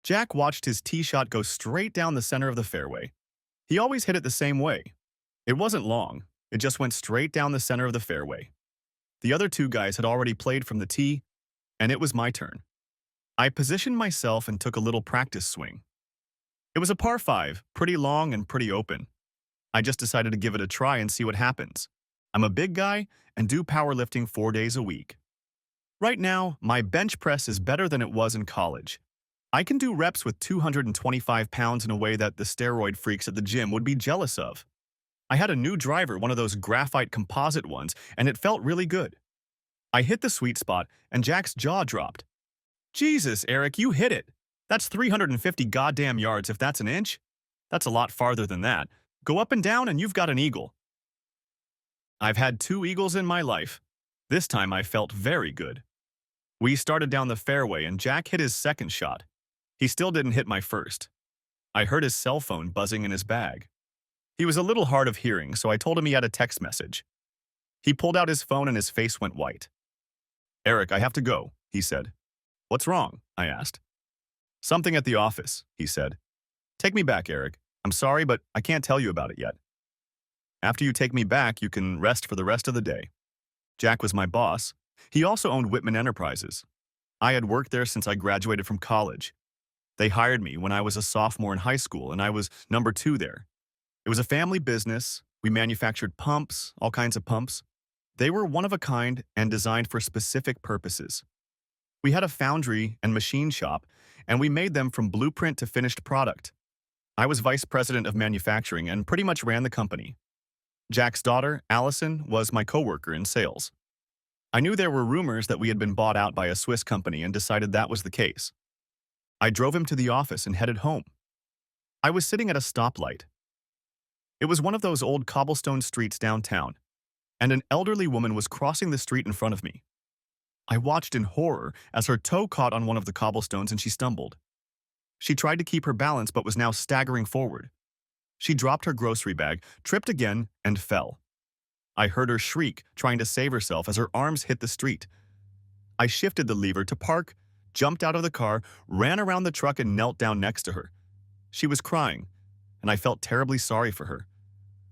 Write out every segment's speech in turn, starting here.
Jack watched his tee shot go straight down the center of the fairway. He always hit it the same way. It wasn't long. It just went straight down the center of the fairway. The other two guys had already played from the tee, and it was my turn. I positioned myself and took a little practice swing. It was a par 5, pretty long and pretty open. I just decided to give it a try and see what happens. I'm a big guy and do powerlifting 4 days a week. Right now, my bench press is better than it was in college. I can do reps with 225 pounds in a way that the steroid freaks at the gym would be jealous of. I had a new driver, one of those graphite composite ones, and it felt really good. I hit the sweet spot, and Jack's jaw dropped. Jesus, Eric, you hit it. That's 350 goddamn yards if that's an inch. That's a lot farther than that. Go up and down and you've got an eagle. I've had 2 eagles in my life. This time I felt very good. We started down the fairway and Jack hit his second shot. He still didn't hit my first. I heard his cell phone buzzing in his bag. He was a little hard of hearing, so I told him he had a text message. He pulled out his phone and his face went white. Eric, I have to go, he said. What's wrong? I asked. Something at the office, he said. Take me back, Eric. I'm sorry, but I can't tell you about it yet. After you take me back, you can rest for the rest of the day. Jack was my boss. He also owned Whitman Enterprises. I had worked there since I graduated from college. They hired me when I was a sophomore in high school, and I was number 2 there. It was a family business. We manufactured pumps, all kinds of pumps. They were one of a kind and designed for specific purposes. We had a foundry and machine shop, and we made them from blueprint to finished product. I was vice president of manufacturing and pretty much ran the company. Jack's daughter, Allison, was my coworker in sales. I knew there were rumors that we had been bought out by a Swiss company and decided that was the case. I drove him to the office and headed home. I was sitting at a stoplight. It was one of those old cobblestone streets downtown, and an elderly woman was crossing the street in front of me. I watched in horror as her toe caught on one of the cobblestones and she stumbled. She tried to keep her balance but was now staggering forward. She dropped her grocery bag, tripped again, and fell. I heard her shriek, trying to save herself as her arms hit the street. I shifted the lever to park, jumped out of the car, ran around the truck and knelt down next to her. She was crying, and I felt terribly sorry for her.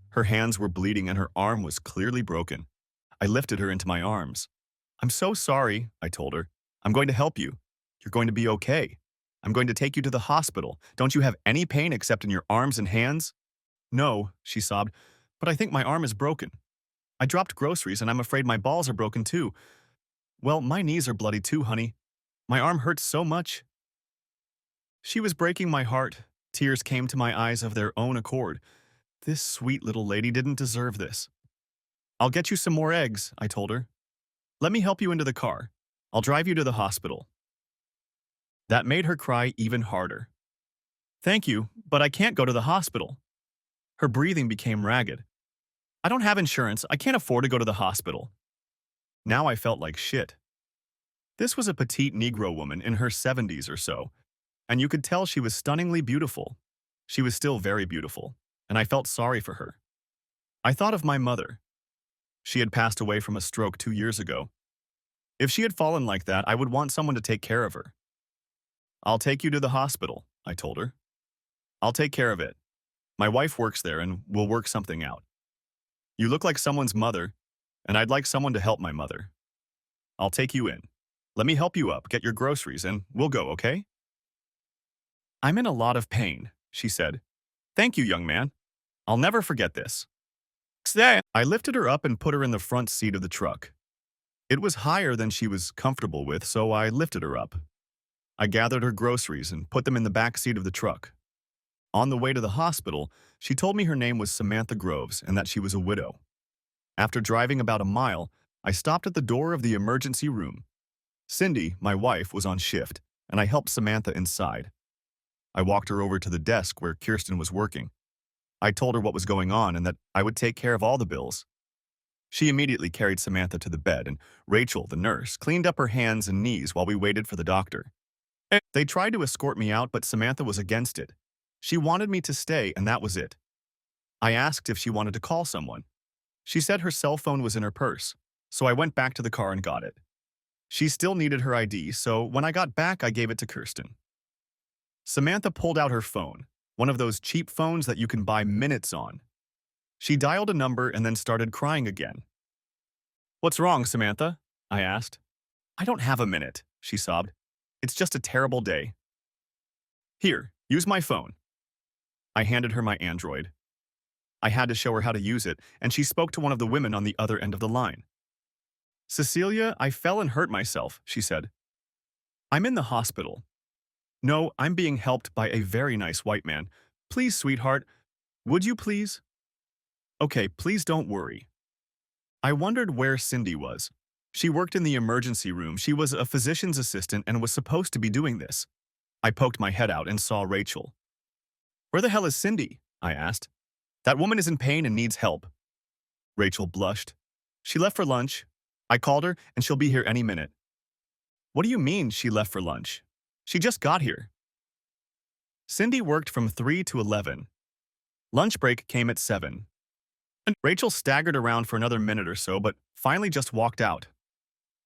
Her hands were bleeding and her arm was clearly broken. I lifted her into my arms. I'm so sorry, I told her. I'm going to help you. You're going to be okay. I'm going to take you to the hospital. Don't you have any pain except in your arms and hands? No, she sobbed, but I think my arm is broken. I dropped groceries and I'm afraid my balls are broken too. Well, my knees are bloody too, honey. My arm hurts so much. She was breaking my heart. Tears came to my eyes of their own accord. This sweet little lady didn't deserve this. I'll get you some more eggs, I told her. Let me help you into the car. I'll drive you to the hospital. That made her cry even harder. Thank you, but I can't go to the hospital. Her breathing became ragged. I don't have insurance. I can't afford to go to the hospital. Now I felt like shit. This was a petite Negro woman in her 70s or so, and you could tell she was stunningly beautiful. She was still very beautiful, and I felt sorry for her. I thought of my mother. She had passed away from a stroke 2 years ago. If she had fallen like that, I would want someone to take care of her. I'll take you to the hospital, I told her. I'll take care of it. My wife works there and we'll work something out. You look like someone's mother, and I'd like someone to help my mother. I'll take you in. Let me help you up, get your groceries, and we'll go, okay? I'm in a lot of pain, she said. Thank you, young man. I'll never forget this. I lifted her up and put her in the front seat of the truck. It was higher than she was comfortable with, so I lifted her up. I gathered her groceries and put them in the back seat of the truck. On the way to the hospital, she told me her name was Samantha Groves and that she was a widow. After driving about a mile, I stopped at the door of the emergency room. Cindy, my wife, was on shift, and I helped Samantha inside. I walked her over to the desk where Kirsten was working. I told her what was going on and that I would take care of all the bills. She immediately carried Samantha to the bed, and Rachel, the nurse, cleaned up her hands and knees while we waited for the doctor. They tried to escort me out, but Samantha was against it. She wanted me to stay, and that was it. I asked if she wanted to call someone. She said her cell phone was in her purse, so I went back to the car and got it. She still needed her ID, so when I got back, I gave it to Kirsten. Samantha pulled out her phone, one of those cheap phones that you can buy minutes on. She dialed a number and then started crying again. "What's wrong, Samantha?" I asked. "I don't have a minute," she sobbed. "It's just a terrible day." "Here, use my phone." I handed her my Android. I had to show her how to use it, and she spoke to one of the women on the other end of the line. "Cecilia, I fell and hurt myself," she said. "I'm in the hospital." "No, I'm being helped by a very nice white man. Please, sweetheart, would you please?" "Okay, please don't worry." I wondered where Cindy was. She worked in the emergency room. She was a physician's assistant and was supposed to be doing this. I poked my head out and saw Rachel. "Where the hell is Cindy?" I asked. "That woman is in pain and needs help." Rachel blushed. "She left for lunch. I called her, and she'll be here any minute." "What do you mean she left for lunch? She just got here." Cindy worked from 3 to 11. Lunch break came at 7. Rachel staggered around for another minute or so, but finally just walked out.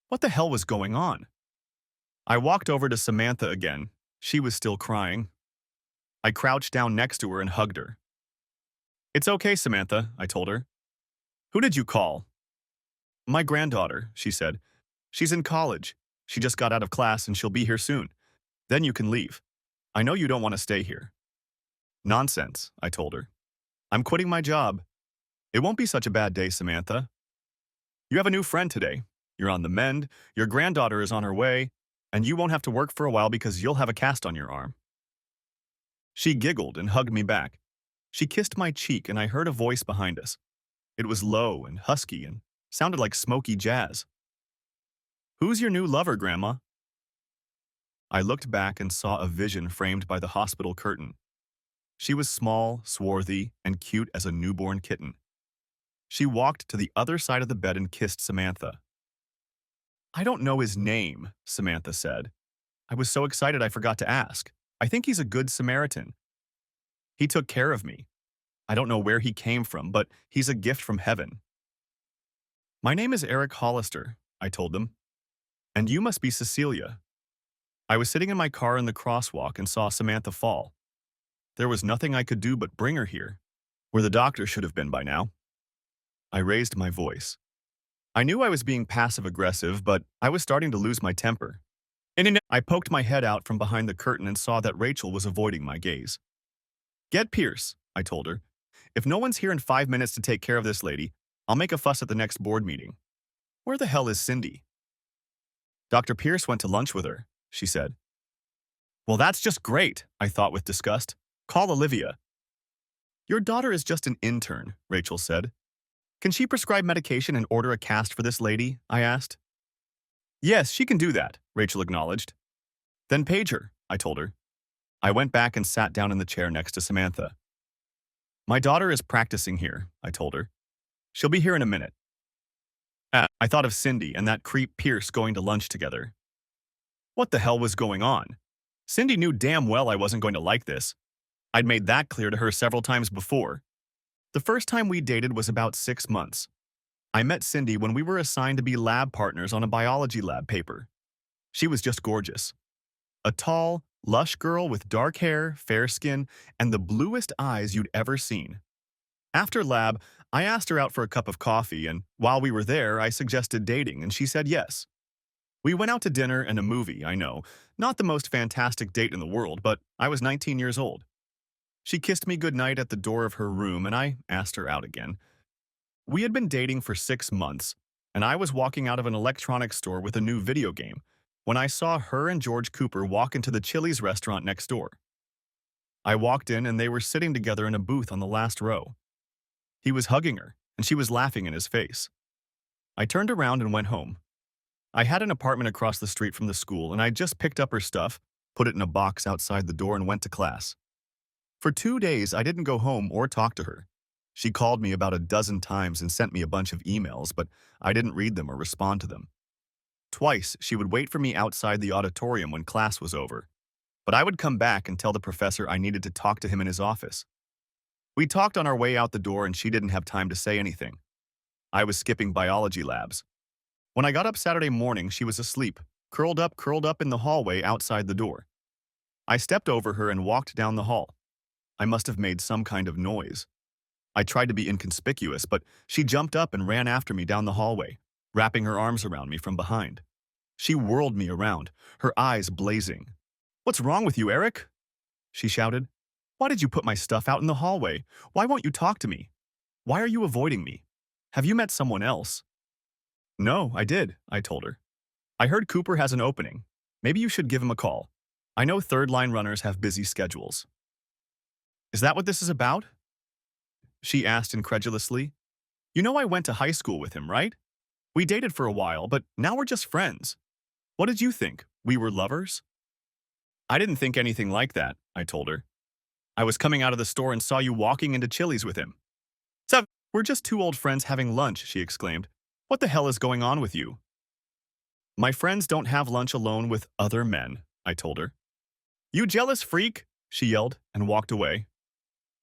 What the hell was going on? I walked over to Samantha again. She was still crying. I crouched down next to her and hugged her. "It's okay, Samantha," I told her. "Who did you call?" "My granddaughter," she said. "She's in college. She just got out of class and she'll be here soon. Then you can leave. I know you don't want to stay here." "Nonsense," I told her. "I'm quitting my job. It won't be such a bad day, Samantha. You have a new friend today. You're on the mend, your granddaughter is on her way, and you won't have to work for a while because you'll have a cast on your arm." She giggled and hugged me back. She kissed my cheek and I heard a voice behind us. It was low and husky and sounded like smoky jazz. "Who's your new lover, Grandma?" I looked back and saw a vision framed by the hospital curtain. She was small, swarthy, and cute as a newborn kitten. She walked to the other side of the bed and kissed Samantha. "I don't know his name," Samantha said. "I was so excited I forgot to ask. I think he's a good Samaritan. He took care of me. I don't know where he came from, but he's a gift from heaven." "My name is Eric Hollister," I told them. "And you must be Cecilia." I was sitting in my car in the crosswalk and saw Samantha fall. There was nothing I could do but bring her here, where the doctor should have been by now. I raised my voice. I knew I was being passive-aggressive, but I was starting to lose my temper. I poked my head out from behind the curtain and saw that Rachel was avoiding my gaze. "Get Pierce," I told her. "If no one's here in 5 minutes to take care of this lady, I'll make a fuss at the next board meeting." "Where the hell is Cindy?" "Dr. Pierce went to lunch with her," she said. "Well, that's just great," I thought with disgust. "Call Olivia." "Your daughter is just an intern," Rachel said. "Can she prescribe medication and order a cast for this lady?" I asked. "Yes, she can do that," Rachel acknowledged. "Then page her," I told her. I went back and sat down in the chair next to Samantha. "My daughter is practicing here," I told her. "She'll be here in a minute." I thought of Cindy and that creep Pierce going to lunch together. What the hell was going on? Cindy knew damn well I wasn't going to like this. I'd made that clear to her several times before. The first time we dated was about 6 months. I met Cindy when we were assigned to be lab partners on a biology lab paper. She was just gorgeous. A tall, lush girl with dark hair, fair skin, and the bluest eyes you'd ever seen. After lab, I asked her out for a cup of coffee, and while we were there, I suggested dating, and she said yes. We went out to dinner and a movie, I know. Not the most fantastic date in the world, but I was 19 years old. She kissed me goodnight at the door of her room, and I asked her out again. We had been dating for 6 months, and I was walking out of an electronics store with a new video game when I saw her and George Cooper walk into the Chili's restaurant next door. I walked in, and they were sitting together in a booth on the last row. He was hugging her, and she was laughing in his face. I turned around and went home. I had an apartment across the street from the school, and I just picked up her stuff, put it in a box outside the door, and went to class. For 2 days, I didn't go home or talk to her. She called me about a dozen times and sent me a bunch of emails, but I didn't read them or respond to them. Twice, she would wait for me outside the auditorium when class was over, but I would come back and tell the professor I needed to talk to him in his office. We talked on our way out the door, and she didn't have time to say anything. I was skipping biology labs. When I got up Saturday morning, she was asleep, curled up in the hallway outside the door. I stepped over her and walked down the hall. I must have made some kind of noise. I tried to be inconspicuous, but she jumped up and ran after me down the hallway, wrapping her arms around me from behind. She whirled me around, her eyes blazing. "What's wrong with you, Eric?" she shouted. "Why did you put my stuff out in the hallway? Why won't you talk to me? Why are you avoiding me? Have you met someone else?" "No, I did," I told her. "I heard Cooper has an opening. Maybe you should give him a call. I know third-line runners have busy schedules." "Is that what this is about?" she asked incredulously. "You know I went to high school with him, right? We dated for a while, but now we're just friends. What did you think? We were lovers?" "I didn't think anything like that," I told her. "I was coming out of the store and saw you walking into Chili's with him." "So, we're just two old friends having lunch," she exclaimed. "What the hell is going on with you?" "My friends don't have lunch alone with other men," I told her. "You jealous freak," she yelled and walked away.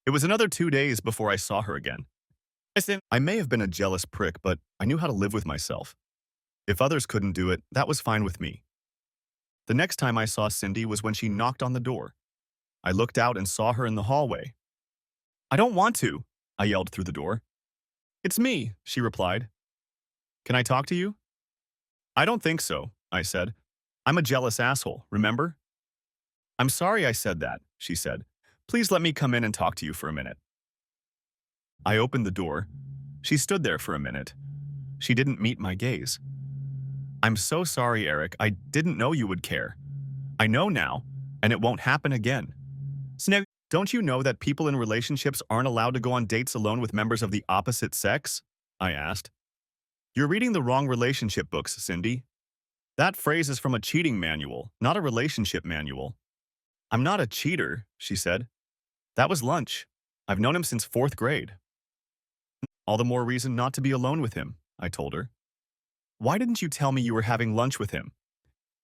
It was another 2 days before I saw her again. I may have been a jealous prick, but I knew how to live with myself. If others couldn't do it, that was fine with me. The next time I saw Cindy was when she knocked on the door. I looked out and saw her in the hallway. "I don't want to," I yelled through the door. "It's me," she replied. "Can I talk to you?" "I don't think so," I said. "I'm a jealous asshole, remember?" "I'm sorry I said that," she said. "Please let me come in and talk to you for a minute." I opened the door. She stood there for a minute. She didn't meet my gaze. "I'm so sorry, Eric. I didn't know you would care. I know now, and it won't happen again." "Snow, don't you know that people in relationships aren't allowed to go on dates alone with members of the opposite sex?" I asked. "You're reading the wrong relationship books, Cindy. That phrase is from a cheating manual, not a relationship manual." "I'm not a cheater," she said. "That was lunch. I've known him since 4th grade." "All the more reason not to be alone with him," I told her. "Why didn't you tell me you were having lunch with him?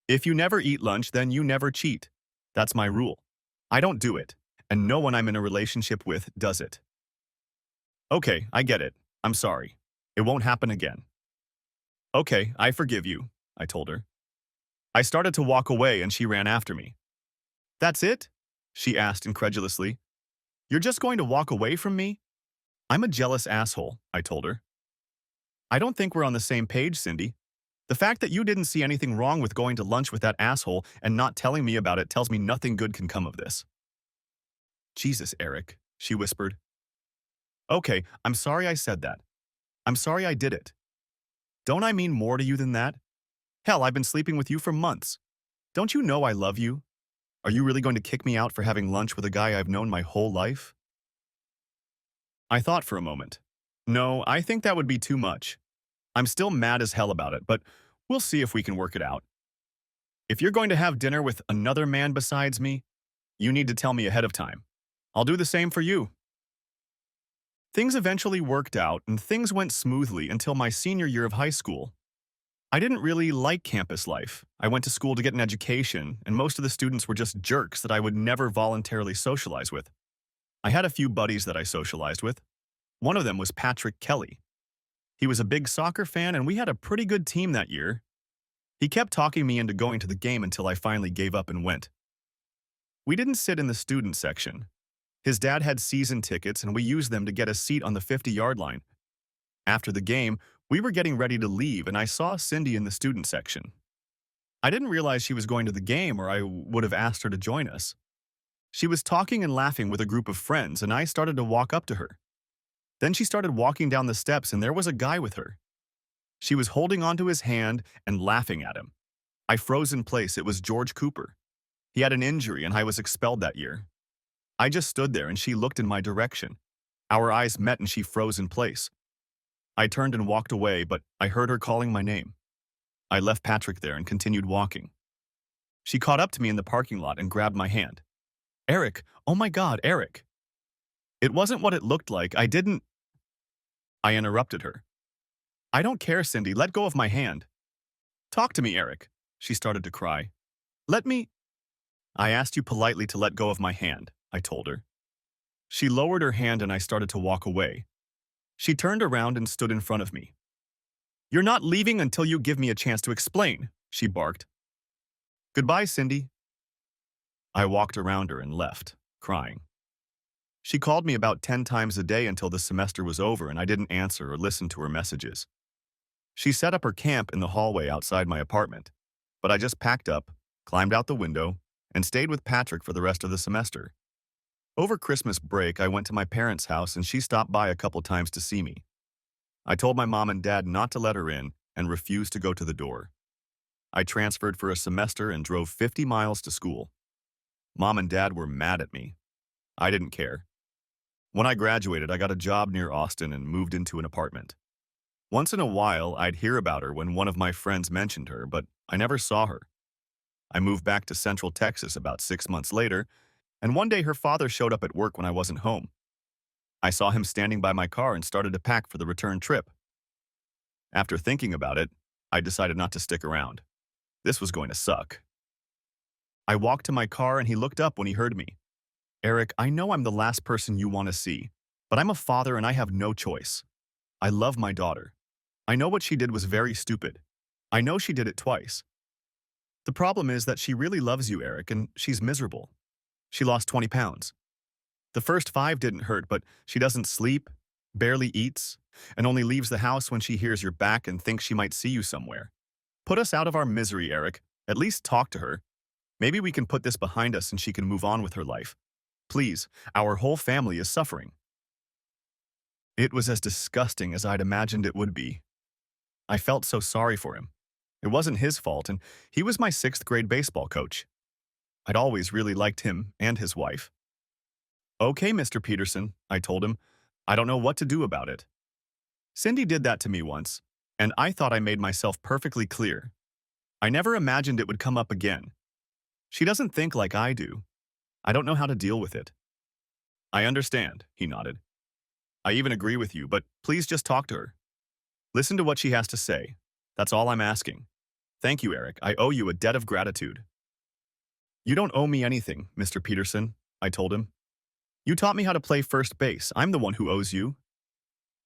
If you never eat lunch, then you never cheat. That's my rule. I don't do it, and no one I'm in a relationship with does it." "Okay, I get it. I'm sorry. It won't happen again." "Okay, I forgive you," I told her. I started to walk away and she ran after me. "That's it?" she asked incredulously. "You're just going to walk away from me?" "I'm a jealous asshole," I told her. "I don't think we're on the same page, Cindy. The fact that you didn't see anything wrong with going to lunch with that asshole and not telling me about it tells me nothing good can come of this." "Jesus, Eric," she whispered. "Okay, I'm sorry I said that. I'm sorry I did it. Don't I mean more to you than that? Hell, I've been sleeping with you for months. Don't you know I love you? Are you really going to kick me out for having lunch with a guy I've known my whole life?" I thought for a moment. No, I think that would be too much. I'm still mad as hell about it, but we'll see if we can work it out. If you're going to have dinner with another man besides me, you need to tell me ahead of time. I'll do the same for you. Things eventually worked out and things went smoothly until my senior year of high school. I didn't really like campus life. I went to school to get an education, and most of the students were just jerks that I would never voluntarily socialize with. I had a few buddies that I socialized with. One of them was Patrick Kelly. He was a big soccer fan, and we had a pretty good team that year. He kept talking me into going to the game until I finally gave up and went. We didn't sit in the student section. His dad had season tickets, and we used them to get a seat on the 50-yard line. After the game, we were getting ready to leave, and I saw Cindy in the student section. I didn't realize she was going to the game, or I would have asked her to join us. She was talking and laughing with a group of friends, and I started to walk up to her. Then she started walking down the steps, and there was a guy with her. She was holding onto his hand and laughing at him. I froze in place. It was George Cooper. He had an injury, and I was expelled that year. I just stood there, and she looked in my direction. Our eyes met, and she froze in place. I turned and walked away, but I heard her calling my name. I left Patrick there and continued walking. She caught up to me in the parking lot and grabbed my hand. "Eric, oh my God, Eric." "It wasn't what it looked like. I didn't—" I interrupted her. "I don't care, Cindy. Let go of my hand." "Talk to me, Eric." She started to cry. "Let me—" "I asked you politely to let go of my hand," I told her. She lowered her hand and I started to walk away. She turned around and stood in front of me. "You're not leaving until you give me a chance to explain," she barked. "Goodbye, Cindy." I walked around her and left, crying. She called me about 10 times a day until the semester was over and I didn't answer or listen to her messages. She set up her camp in the hallway outside my apartment, but I just packed up, climbed out the window, and stayed with Patrick for the rest of the semester. Over Christmas break, I went to my parents' house and she stopped by a couple times to see me. I told my mom and dad not to let her in and refused to go to the door. I transferred for a semester and drove 50 miles to school. Mom and dad were mad at me. I didn't care. When I graduated, I got a job near Austin and moved into an apartment. Once in a while, I'd hear about her when one of my friends mentioned her, but I never saw her. I moved back to Central Texas about 6 months later, and one day her father showed up at work when I wasn't home. I saw him standing by my car and started to pack for the return trip. After thinking about it, I decided not to stick around. This was going to suck. I walked to my car and he looked up when he heard me. Eric, I know I'm the last person you want to see, but I'm a father and I have no choice. I love my daughter. I know what she did was very stupid. I know she did it twice. The problem is that she really loves you, Eric, and she's miserable. She lost 20 pounds. The first 5 didn't hurt, but she doesn't sleep, barely eats, and only leaves the house when she hears you're back and thinks she might see you somewhere. Put us out of our misery, Eric. At least talk to her. Maybe we can put this behind us and she can move on with her life. Please, our whole family is suffering. It was as disgusting as I'd imagined it would be. I felt so sorry for him. It wasn't his fault, and he was my 6th-grade baseball coach. I'd always really liked him and his wife. Okay, Mr. Peterson, I told him. I don't know what to do about it. Cindy did that to me once, and I thought I made myself perfectly clear. I never imagined it would come up again. She doesn't think like I do. I don't know how to deal with it. I understand, he nodded. I even agree with you, but please just talk to her. Listen to what she has to say. That's all I'm asking. Thank you, Eric. I owe you a debt of gratitude. You don't owe me anything, Mr. Peterson, I told him. You taught me how to play first base. I'm the one who owes you.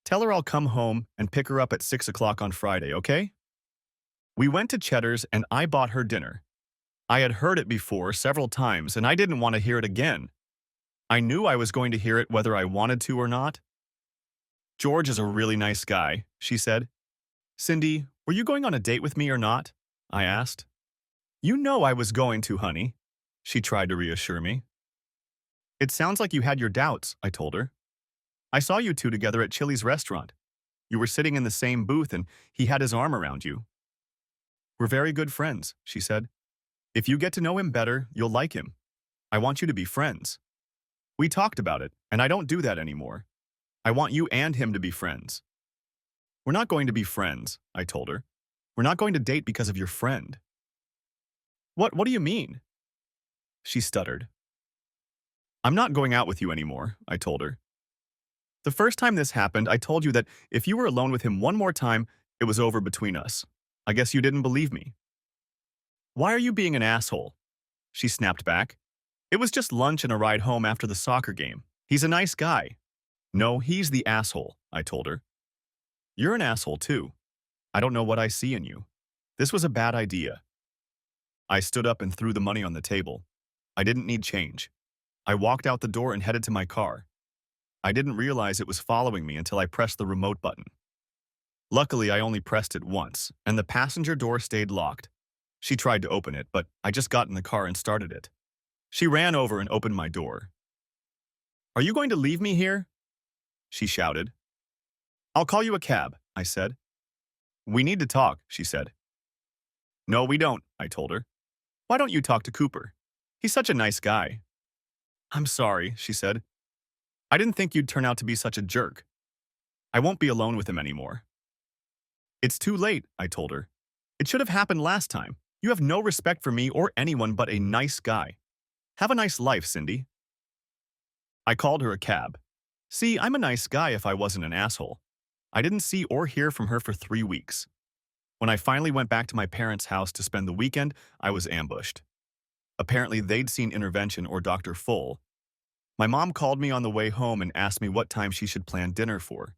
Tell her I'll come home and pick her up at 6 o'clock on Friday, okay? We went to Cheddar's and I bought her dinner. I had heard it before several times and I didn't want to hear it again. I knew I was going to hear it whether I wanted to or not. George is a really nice guy, she said. Cindy, were you going on a date with me or not? I asked. You know I was going to, honey. She tried to reassure me. It sounds like you had your doubts, I told her. I saw you two together at Chili's restaurant. You were sitting in the same booth and he had his arm around you. We're very good friends, she said. If you get to know him better, you'll like him. I want you to be friends. We talked about it, and I don't do that anymore. I want you and him to be friends. We're not going to be friends, I told her. We're not going to date because of your friend. What do you mean? She stuttered. I'm not going out with you anymore, I told her. The first time this happened, I told you that if you were alone with him one more time, it was over between us. I guess you didn't believe me. Why are you being an asshole? She snapped back. It was just lunch and a ride home after the soccer game. He's a nice guy. No, he's the asshole, I told her. You're an asshole too. I don't know what I see in you. This was a bad idea. I stood up and threw the money on the table. I didn't need change. I walked out the door and headed to my car. I didn't realize it was following me until I pressed the remote button. Luckily, I only pressed it once, and the passenger door stayed locked. She tried to open it, but I just got in the car and started it. She ran over and opened my door. Are you going to leave me here? She shouted. I'll call you a cab, I said. We need to talk, she said. No, we don't, I told her. Why don't you talk to Cooper? He's such a nice guy. I'm sorry, she said. I didn't think you'd turn out to be such a jerk. I won't be alone with him anymore. It's too late, I told her. It should have happened last time. You have no respect for me or anyone but a nice guy. Have a nice life, Cindy. I called her a cab. See, I'm a nice guy if I wasn't an asshole. I didn't see or hear from her for 3 weeks. When I finally went back to my parents' house to spend the weekend, I was ambushed. Apparently, they'd seen Intervention or Dr. Full. My mom called me on the way home and asked me what time she should plan dinner for.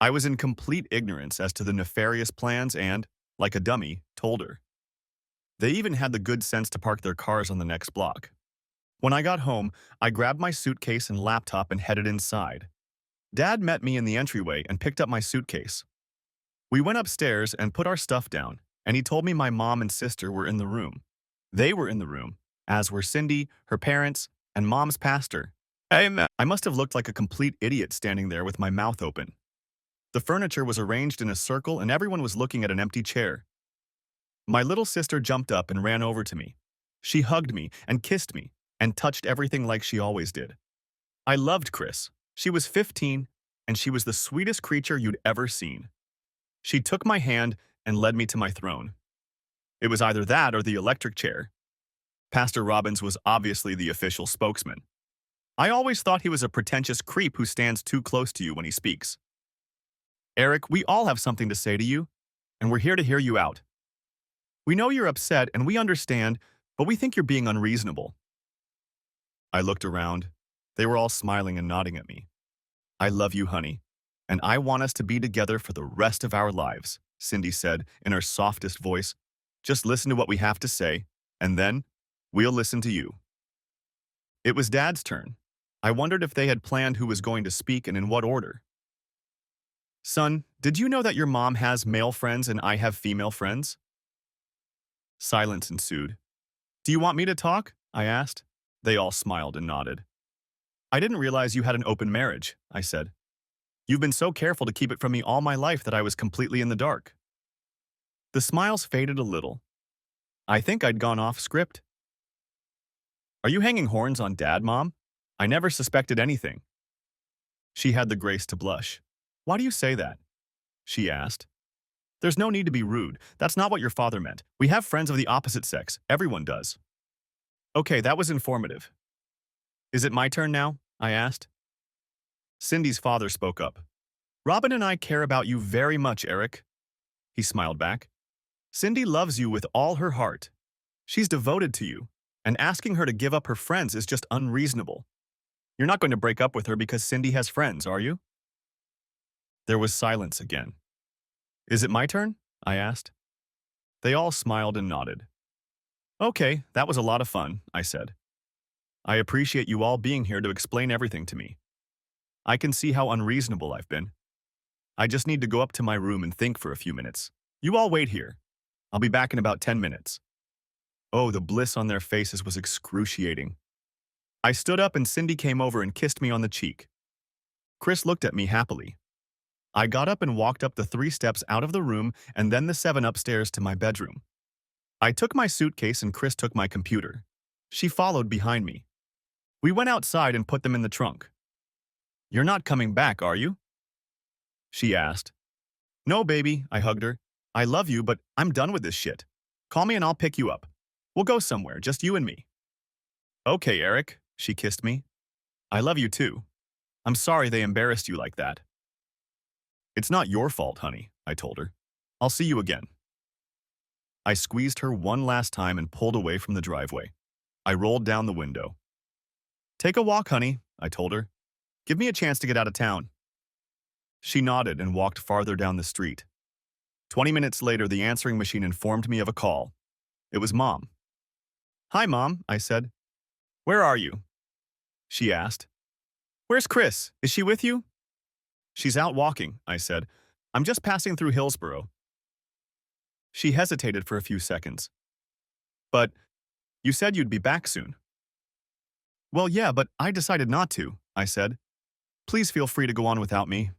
I was in complete ignorance as to the nefarious plans and, like a dummy, told her. They even had the good sense to park their cars on the next block. When I got home, I grabbed my suitcase and laptop and headed inside. Dad met me in the entryway and picked up my suitcase. We went upstairs and put our stuff down, and he told me my mom and sister were in the room. They were in the room, as were Cindy, her parents, and Mom's pastor. I must have looked like a complete idiot standing there with my mouth open. The furniture was arranged in a circle and everyone was looking at an empty chair. My little sister jumped up and ran over to me. She hugged me and kissed me and touched everything like she always did. I loved Chris. She was 15, and she was the sweetest creature you'd ever seen. She took my hand and led me to my throne. It was either that or the electric chair. Pastor Robbins was obviously the official spokesman. I always thought he was a pretentious creep who stands too close to you when he speaks. Eric, we all have something to say to you, and we're here to hear you out. We know you're upset and we understand, but we think you're being unreasonable. I looked around. They were all smiling and nodding at me. I love you, honey, and I want us to be together for the rest of our lives, Cindy said in her softest voice. Just listen to what we have to say, and then we'll listen to you. It was Dad's turn. I wondered if they had planned who was going to speak and in what order. Son, did you know that your mom has male friends and I have female friends? Silence ensued. Do you want me to talk? I asked. They all smiled and nodded. I didn't realize you had an open marriage, I said. You've been so careful to keep it from me all my life that I was completely in the dark. The smiles faded a little. I think I'd gone off script. Are you hanging horns on Dad, Mom? I never suspected anything. She had the grace to blush. Why do you say that? She asked. There's no need to be rude. That's not what your father meant. We have friends of the opposite sex. Everyone does. Okay, that was informative. Is it my turn now? I asked. Cindy's father spoke up. Robin and I care about you very much, Eric. He smiled back. Cindy loves you with all her heart. She's devoted to you, and asking her to give up her friends is just unreasonable. You're not going to break up with her because Cindy has friends, are you? There was silence again. Is it my turn? I asked. They all smiled and nodded. Okay, that was a lot of fun, I said. I appreciate you all being here to explain everything to me. I can see how unreasonable I've been. I just need to go up to my room and think for a few minutes. You all wait here. I'll be back in about 10 minutes. Oh, the bliss on their faces was excruciating. I stood up and Cindy came over and kissed me on the cheek. Chris looked at me happily. I got up and walked up the 3 steps out of the room and then the 7 upstairs to my bedroom. I took my suitcase and Chris took my computer. She followed behind me. We went outside and put them in the trunk. You're not coming back, are you? She asked. No, baby, I hugged her. I love you, but I'm done with this shit. Call me and I'll pick you up. We'll go somewhere, just you and me. Okay, Eric, she kissed me. I love you too. I'm sorry they embarrassed you like that. It's not your fault, honey, I told her. I'll see you again. I squeezed her one last time and pulled away from the driveway. I rolled down the window. Take a walk, honey, I told her. Give me a chance to get out of town. She nodded and walked farther down the street. 20 minutes later, the answering machine informed me of a call. It was Mom. Hi, Mom, I said. Where are you? She asked. Where's Chris? Is she with you? She's out walking, I said. I'm just passing through Hillsboro. She hesitated for a few seconds. But you said you'd be back soon. Well, yeah, but I decided not to, I said. Please feel free to go on without me.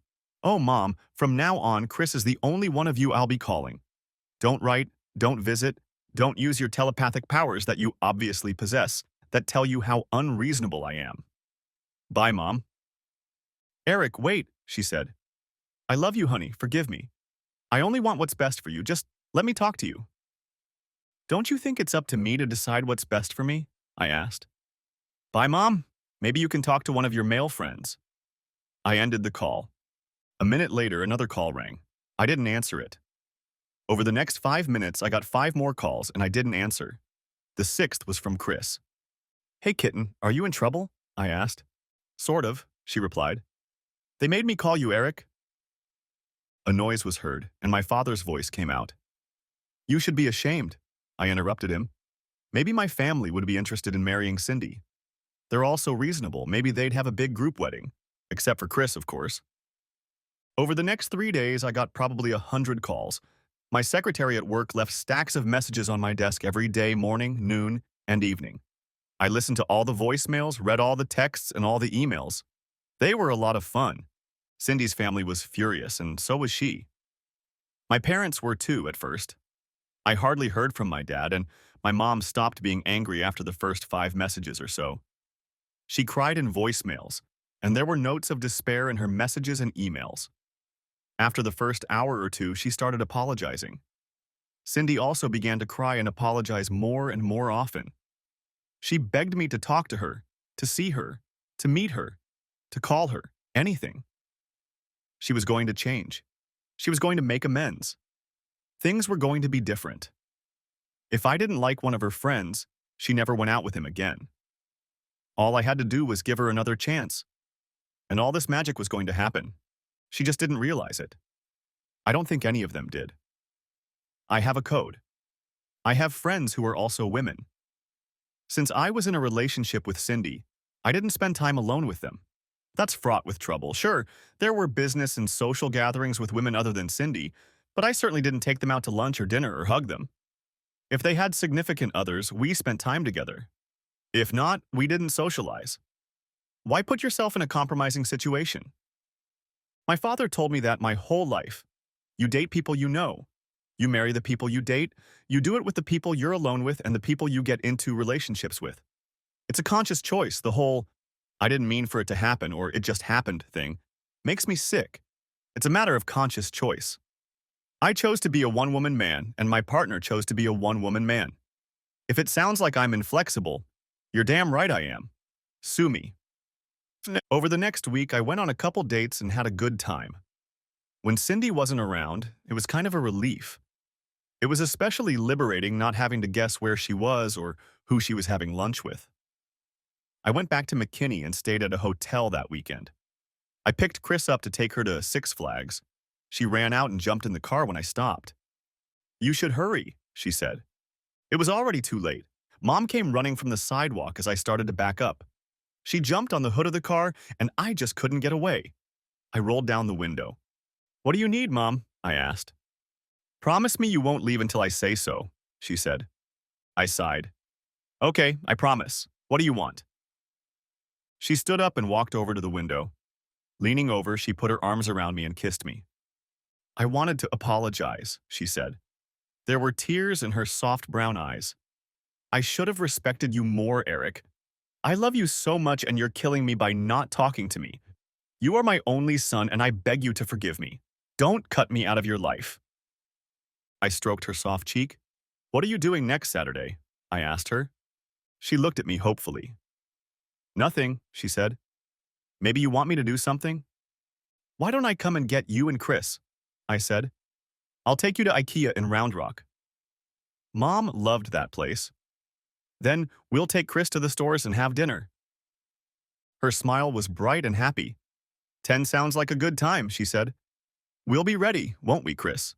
Oh, Mom, from now on, Chris is the only one of you I'll be calling. Don't write, don't visit, don't use your telepathic powers that you obviously possess that tell you how unreasonable I am. Bye, Mom. Eric, wait, she said. I love you, honey, forgive me. I only want what's best for you, just let me talk to you. Don't you think it's up to me to decide what's best for me? I asked. Bye, Mom. Maybe you can talk to one of your male friends. I ended the call. A minute later, another call rang. I didn't answer it. Over the next 5 minutes, I got 5 more calls and I didn't answer. The 6th was from Chris. Hey, kitten, are you in trouble? I asked. Sort of, she replied. They made me call you, Eric. A noise was heard, and my father's voice came out. You should be ashamed, I interrupted him. Maybe my family would be interested in marrying Cindy. They're all so reasonable. Maybe they'd have a big group wedding. Except for Chris, of course. Over the next 3 days, I got probably 100 calls. My secretary at work left stacks of messages on my desk every day, morning, noon, and evening. I listened to all the voicemails, read all the texts, and all the emails. They were a lot of fun. Cindy's family was furious, and so was she. My parents were too at first. I hardly heard from my dad, and my mom stopped being angry after the first 5 messages or so. She cried in voicemails, and there were notes of despair in her messages and emails. After the first hour or two, she started apologizing. Cindy also began to cry and apologize more and more often. She begged me to talk to her, to see her, to meet her, to call her, anything. She was going to change. She was going to make amends. Things were going to be different. If I didn't like one of her friends, she never went out with him again. All I had to do was give her another chance. And all this magic was going to happen. She just didn't realize it. I don't think any of them did. I have a code. I have friends who are also women. Since I was in a relationship with Cindy, I didn't spend time alone with them. That's fraught with trouble. Sure, there were business and social gatherings with women other than Cindy, but I certainly didn't take them out to lunch or dinner or hug them. If they had significant others, we spent time together. If not, we didn't socialize. Why put yourself in a compromising situation? My father told me that my whole life. You date people you know. You marry the people you date. You do it with the people you're alone with and the people you get into relationships with. It's a conscious choice. The whole, I didn't mean for it to happen or it just happened thing makes me sick. It's a matter of conscious choice. I chose to be a one-woman man and my partner chose to be a one-woman man. If it sounds like I'm inflexible, you're damn right I am. Sue me. Over the next week, I went on a couple dates and had a good time. When Cindy wasn't around, it was kind of a relief. It was especially liberating not having to guess where she was or who she was having lunch with. I went back to McKinney and stayed at a hotel that weekend. I picked Chris up to take her to Six Flags. She ran out and jumped in the car when I stopped. "You should hurry," she said. It was already too late. Mom came running from the sidewalk as I started to back up. She jumped on the hood of the car, and I just couldn't get away. I rolled down the window. "What do you need, Mom?" I asked. "Promise me you won't leave until I say so," she said. I sighed. "Okay, I promise. What do you want?" She stood up and walked over to the window. Leaning over, she put her arms around me and kissed me. "I wanted to apologize," she said. There were tears in her soft brown eyes. "I should have respected you more, Eric. I love you so much and you're killing me by not talking to me. You are my only son and I beg you to forgive me. Don't cut me out of your life." I stroked her soft cheek. "What are you doing next Saturday?" I asked her. She looked at me hopefully. "Nothing," she said. "Maybe you want me to do something?" "Why don't I come and get you and Chris?" I said. "I'll take you to IKEA in Round Rock." Mom loved that place. "Then we'll take Chris to the stores and have dinner." Her smile was bright and happy. "10 sounds like a good time," she said. "We'll be ready, won't we, Chris?"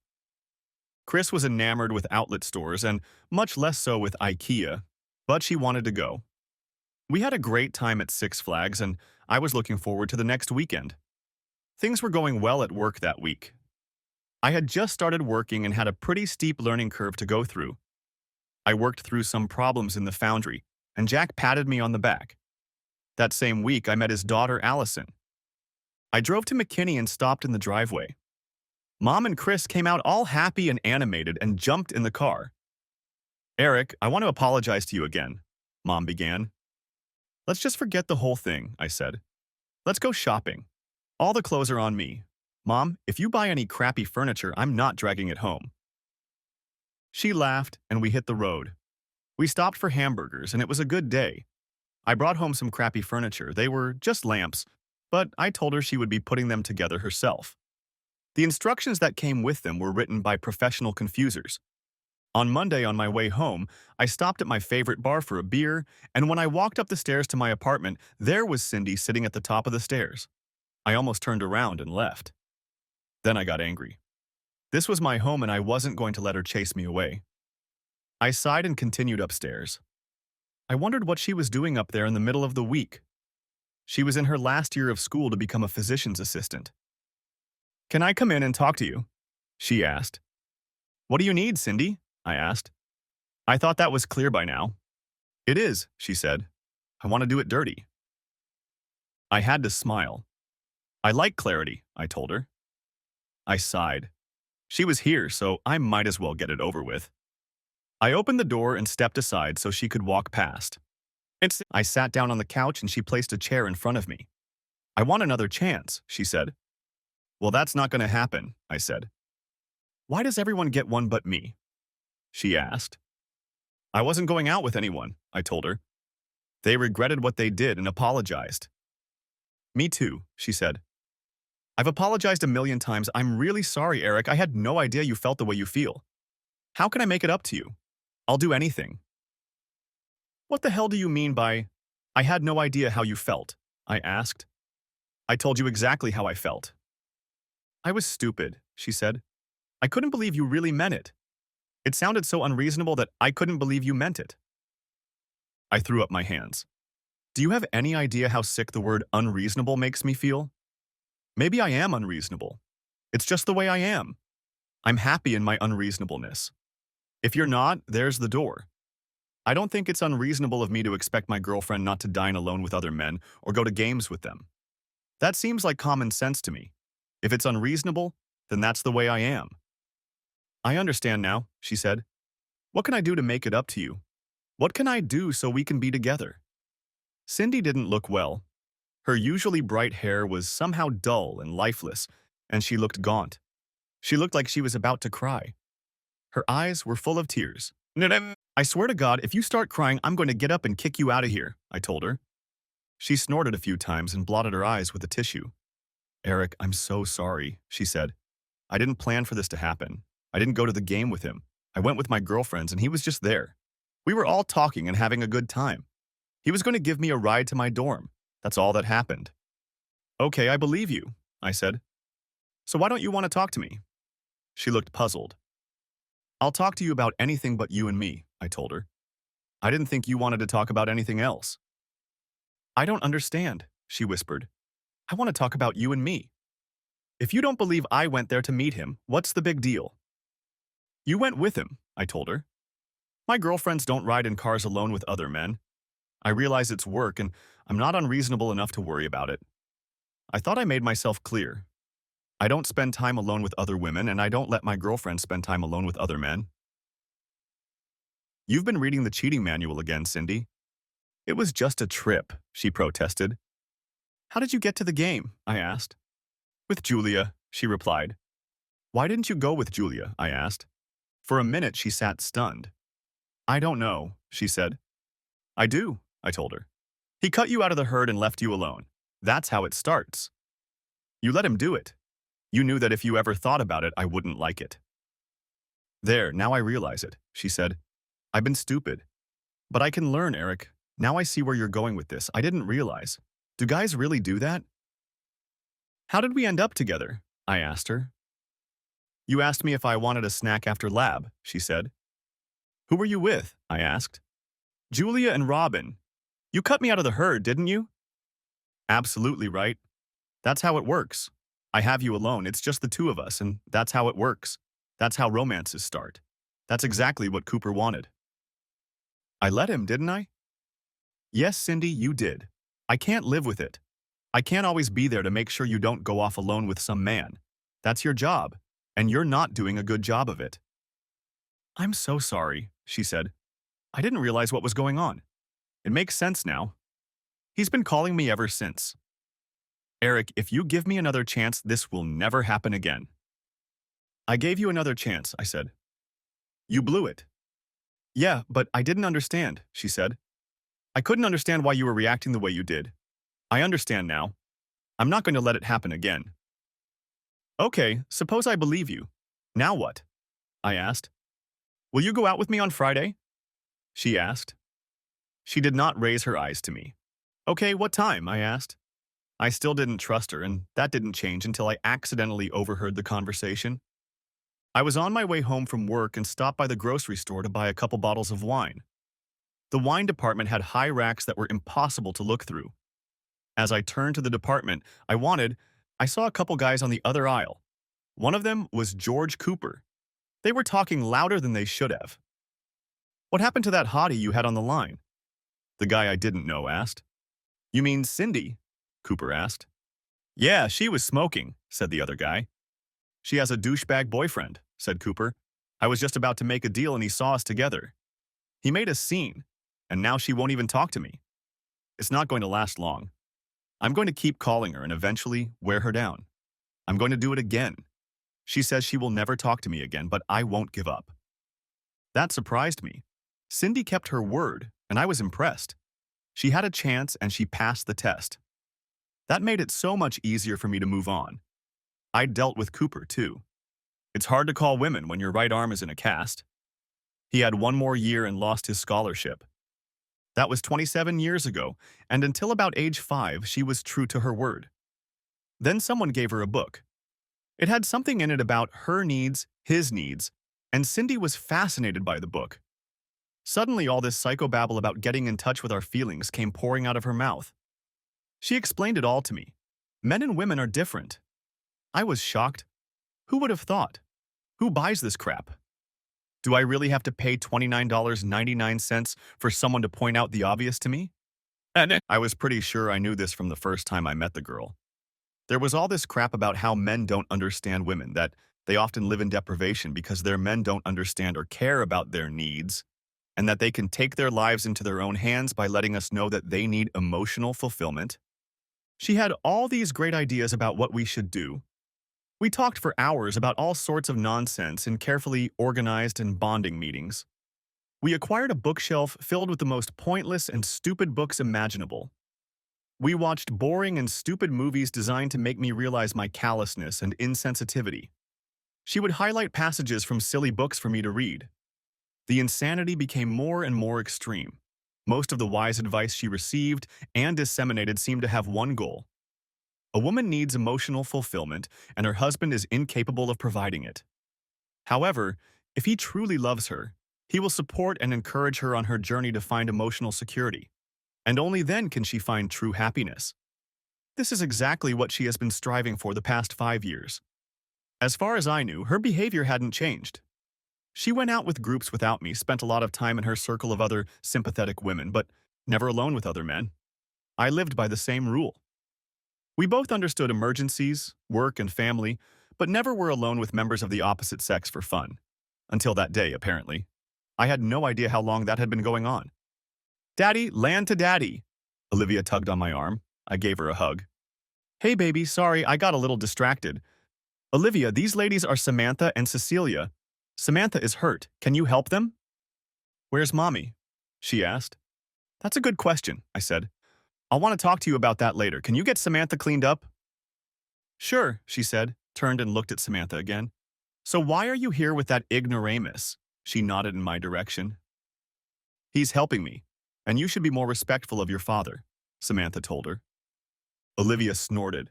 Chris was enamored with outlet stores and much less so with IKEA, but she wanted to go. We had a great time at Six Flags and I was looking forward to the next weekend. Things were going well at work that week. I had just started working and had a pretty steep learning curve to go through. I worked through some problems in the foundry, and Jack patted me on the back. That same week, I met his daughter, Allison. I drove to McKinney and stopped in the driveway. Mom and Chris came out all happy and animated and jumped in the car. "Eric, I want to apologize to you again," Mom began. "Let's just forget the whole thing," I said. "Let's go shopping. All the clothes are on me. Mom, if you buy any crappy furniture, I'm not dragging it home." She laughed, and we hit the road. We stopped for hamburgers, and it was a good day. I brought home some crappy furniture. They were just lamps, but I told her she would be putting them together herself. The instructions that came with them were written by professional confusers. On Monday on my way home, I stopped at my favorite bar for a beer, and when I walked up the stairs to my apartment, there was Cindy sitting at the top of the stairs. I almost turned around and left. Then I got angry. This was my home and I wasn't going to let her chase me away. I sighed and continued upstairs. I wondered what she was doing up there in the middle of the week. She was in her last year of school to become a physician's assistant. Can I come in and talk to you? She asked. What do you need, Cindy? I asked. I thought that was clear by now. It is, she said. I want to do it dirty. I had to smile. I like clarity, I told her. I sighed. She was here, so I might as well get it over with. I opened the door and stepped aside so she could walk past. I sat down on the couch and she placed a chair in front of me. I want another chance, she said. Well, that's not going to happen, I said. Why does everyone get one but me? She asked. I wasn't going out with anyone, I told her. They regretted what they did and apologized. Me too, she said. I've apologized a million times. I'm really sorry, Eric. I had no idea you felt the way you feel. How can I make it up to you? I'll do anything. What the hell do you mean by, I had no idea how you felt? I asked. I told you exactly how I felt. I was stupid, she said. I couldn't believe you really meant it. It sounded so unreasonable that I couldn't believe you meant it. I threw up my hands. Do you have any idea how sick the word unreasonable makes me feel? Maybe I am unreasonable. It's just the way I am. I'm happy in my unreasonableness. If you're not, there's the door. I don't think it's unreasonable of me to expect my girlfriend not to dine alone with other men or go to games with them. That seems like common sense to me. If it's unreasonable, then that's the way I am. I understand now, she said. What can I do to make it up to you? What can I do so we can be together? Cindy didn't look well. Her usually bright hair was somehow dull and lifeless, and she looked gaunt. She looked like she was about to cry. Her eyes were full of tears. I swear to God, if you start crying, I'm going to get up and kick you out of here, I told her. She snorted a few times and blotted her eyes with a tissue. Eric, I'm so sorry, she said. I didn't plan for this to happen. I didn't go to the game with him. I went with my girlfriends and he was just there. We were all talking and having a good time. He was going to give me a ride to my dorm. That's all that happened. Okay, I believe you, I said. So why don't you want to talk to me? She looked puzzled. I'll talk to you about anything but you and me, I told her. I didn't think you wanted to talk about anything else. I don't understand, she whispered. I want to talk about you and me. If you don't believe I went there to meet him, what's the big deal? You went with him, I told her. My girlfriends don't ride in cars alone with other men. I realize it's work and I'm not unreasonable enough to worry about it. I thought I made myself clear. I don't spend time alone with other women and I don't let my girlfriend spend time alone with other men. You've been reading the cheating manual again, Cindy. It was just a trip, she protested. How did you get to the game? I asked. With Julia, she replied. Why didn't you go with Julia? I asked. For a minute, she sat stunned. I don't know, she said. I do, I told her. He cut you out of the herd and left you alone. That's how it starts. You let him do it. You knew that if you ever thought about it, I wouldn't like it. There, now I realize it, she said. I've been stupid. But I can learn, Eric. Now I see where you're going with this. I didn't realize. Do guys really do that? How did we end up together? I asked her. You asked me if I wanted a snack after lab, she said. Who were you with? I asked. Julia and Robin. You cut me out of the herd, didn't you? Absolutely right. That's how it works. I have you alone. It's just the two of us, and that's how it works. That's how romances start. That's exactly what Cooper wanted. I let him, didn't I? Yes, Cindy, you did. I can't live with it. I can't always be there to make sure you don't go off alone with some man. That's your job, and you're not doing a good job of it. I'm so sorry, she said. I didn't realize what was going on. It makes sense now. He's been calling me ever since. Eric, if you give me another chance, this will never happen again. I gave you another chance, I said. You blew it. Yeah, but I didn't understand, she said. I couldn't understand why you were reacting the way you did. I understand now. I'm not going to let it happen again. Okay, suppose I believe you. Now what? I asked. Will you go out with me on Friday? She asked. She did not raise her eyes to me. Okay, what time? I asked. I still didn't trust her, and that didn't change until I accidentally overheard the conversation. I was on my way home from work and stopped by the grocery store to buy a couple bottles of wine. The wine department had high racks that were impossible to look through. As I turned to the department I wanted, I saw a couple guys on the other aisle. One of them was George Cooper. They were talking louder than they should have. "What happened to that hottie you had on the line?" The guy I didn't know asked. "You mean Cindy?" Cooper asked. "Yeah, she was smoking," said the other guy. "She has a douchebag boyfriend," said Cooper. "I was just about to make a deal and he saw us together. He made a scene, and now she won't even talk to me. It's not going to last long. I'm going to keep calling her and eventually wear her down. I'm going to do it again. She says she will never talk to me again, but I won't give up." That surprised me. Cindy kept her word, and I was impressed. She had a chance and she passed the test. That made it so much easier for me to move on. I dealt with Cooper, too. It's hard to call women when your right arm is in a cast. He had one more year and lost his scholarship. That was 27 years ago, and until about age 5, she was true to her word. Then someone gave her a book. It had something in it about her needs, his needs, and Cindy was fascinated by the book. Suddenly, all this psychobabble about getting in touch with our feelings came pouring out of her mouth. She explained it all to me. Men and women are different. I was shocked. Who would have thought? Who buys this crap? Do I really have to pay $29.99 for someone to point out the obvious to me? And I was pretty sure I knew this from the first time I met the girl. There was all this crap about how men don't understand women, that they often live in deprivation because their men don't understand or care about their needs, and that they can take their lives into their own hands by letting us know that they need emotional fulfillment. She had all these great ideas about what we should do. We talked for hours about all sorts of nonsense in carefully organized and bonding meetings. We acquired a bookshelf filled with the most pointless and stupid books imaginable. We watched boring and stupid movies designed to make me realize my callousness and insensitivity. She would highlight passages from silly books for me to read. The insanity became more and more extreme. Most of the wise advice she received and disseminated seemed to have one goal. A woman needs emotional fulfillment, and her husband is incapable of providing it. However, if he truly loves her, he will support and encourage her on her journey to find emotional security. And only then can she find true happiness. This is exactly what she has been striving for the past 5 years. As far as I knew, her behavior hadn't changed. She went out with groups without me, spent a lot of time in her circle of other sympathetic women, but never alone with other men. I lived by the same rule. We both understood emergencies, work, and family, but never were alone with members of the opposite sex for fun. Until that day, apparently. I had no idea how long that had been going on. "Daddy, land to daddy." Olivia tugged on my arm. I gave her a hug. "Hey, baby, sorry, I got a little distracted. Olivia, these ladies are Samantha and Cecilia. Samantha is hurt. Can you help them?" "Where's Mommy?" she asked. "That's a good question," I said. "I'll want to talk to you about that later. Can you get Samantha cleaned up?" "Sure," she said, turned and looked at Samantha again. "So why are you here with that ignoramus?" She nodded in my direction. "He's helping me, and you should be more respectful of your father," Samantha told her. Olivia snorted.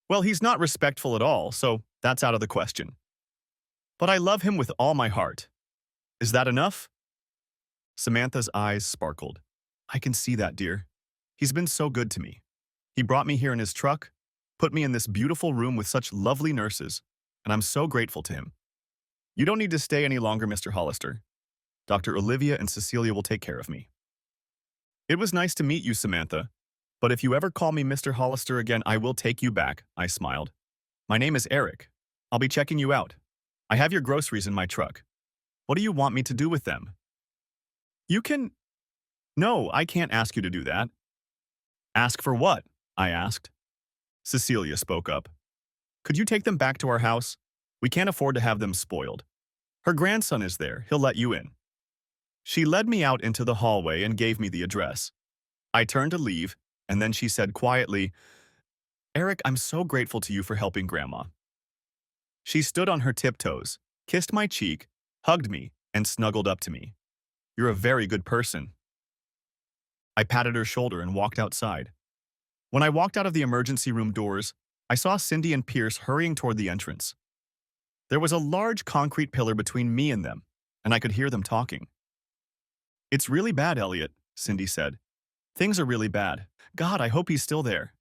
"Well, he's not respectful at all, so that's out of the question. But I love him with all my heart. Is that enough?" Samantha's eyes sparkled. "I can see that, dear. He's been so good to me. He brought me here in his truck, put me in this beautiful room with such lovely nurses, and I'm so grateful to him. You don't need to stay any longer, Mr. Hollister. Dr. Olivia and Cecilia will take care of me." "It was nice to meet you, Samantha, but if you ever call me Mr. Hollister again, I will take you back," I smiled. "My name is Eric. I'll be checking you out. I have your groceries in my truck. What do you want me to do with them?" "You can—" "No, I can't ask you to do that." "Ask for what?" I asked. Cecilia spoke up. "Could you take them back to our house? We can't afford to have them spoiled. Her grandson is there. He'll let you in." She led me out into the hallway and gave me the address. I turned to leave, and then she said quietly, "Eric, I'm so grateful to you for helping Grandma." She stood on her tiptoes, kissed my cheek, hugged me, and snuggled up to me. "You're a very good person." I patted her shoulder and walked outside. When I walked out of the emergency room doors, I saw Cindy and Pierce hurrying toward the entrance. There was a large concrete pillar between me and them, and I could hear them talking. It's really bad, Elliot, Cindy said. Things are really bad. God, I hope he's still there.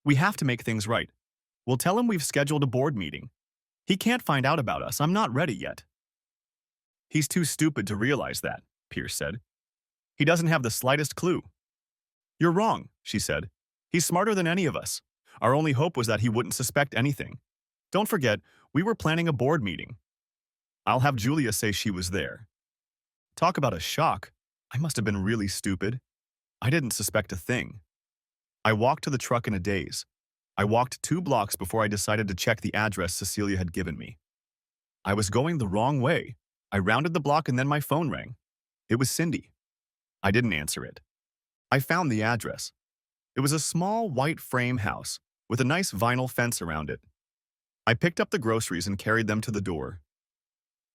We have to make things right. We'll tell him we've scheduled a board meeting. He can't find out about us. I'm not ready yet. He's too stupid to realize that, Pierce said. He doesn't have the slightest clue. You're wrong, she said. He's smarter than any of us. Our only hope was that he wouldn't suspect anything. Don't forget, we were planning a board meeting. I'll have Julia say she was there. Talk about a shock. I must have been really stupid. I didn't suspect a thing. I walked to the truck in a daze. I walked 2 blocks before I decided to check the address Cecilia had given me. I was going the wrong way. I rounded the block and then my phone rang. It was Cindy. I didn't answer it. I found the address. It was a small white frame house with a nice vinyl fence around it. I picked up the groceries and carried them to the door.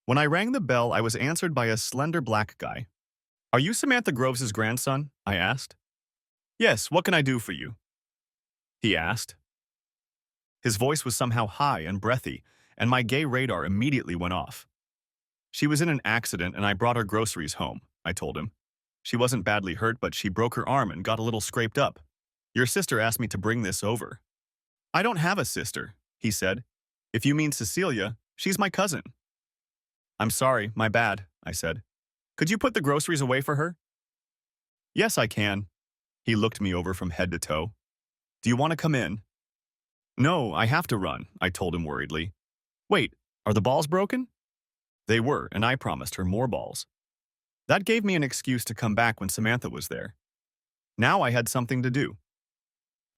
When I rang the bell, I was answered by a slender black guy. Are you Samantha Groves' grandson? I asked. Yes, what can I do for you? He asked. His voice was somehow high and breathy, and my gay radar immediately went off. She was in an accident and I brought her groceries home, I told him. She wasn't badly hurt, but she broke her arm and got a little scraped up. Your sister asked me to bring this over. I don't have a sister, he said. If you mean Cecilia, she's my cousin. I'm sorry, my bad, I said. Could you put the groceries away for her? Yes, I can. He looked me over from head to toe. Do you want to come in? No, I have to run, I told him worriedly. Wait, are the balls broken? They were, and I promised her more balls. That gave me an excuse to come back when Samantha was there. Now I had something to do.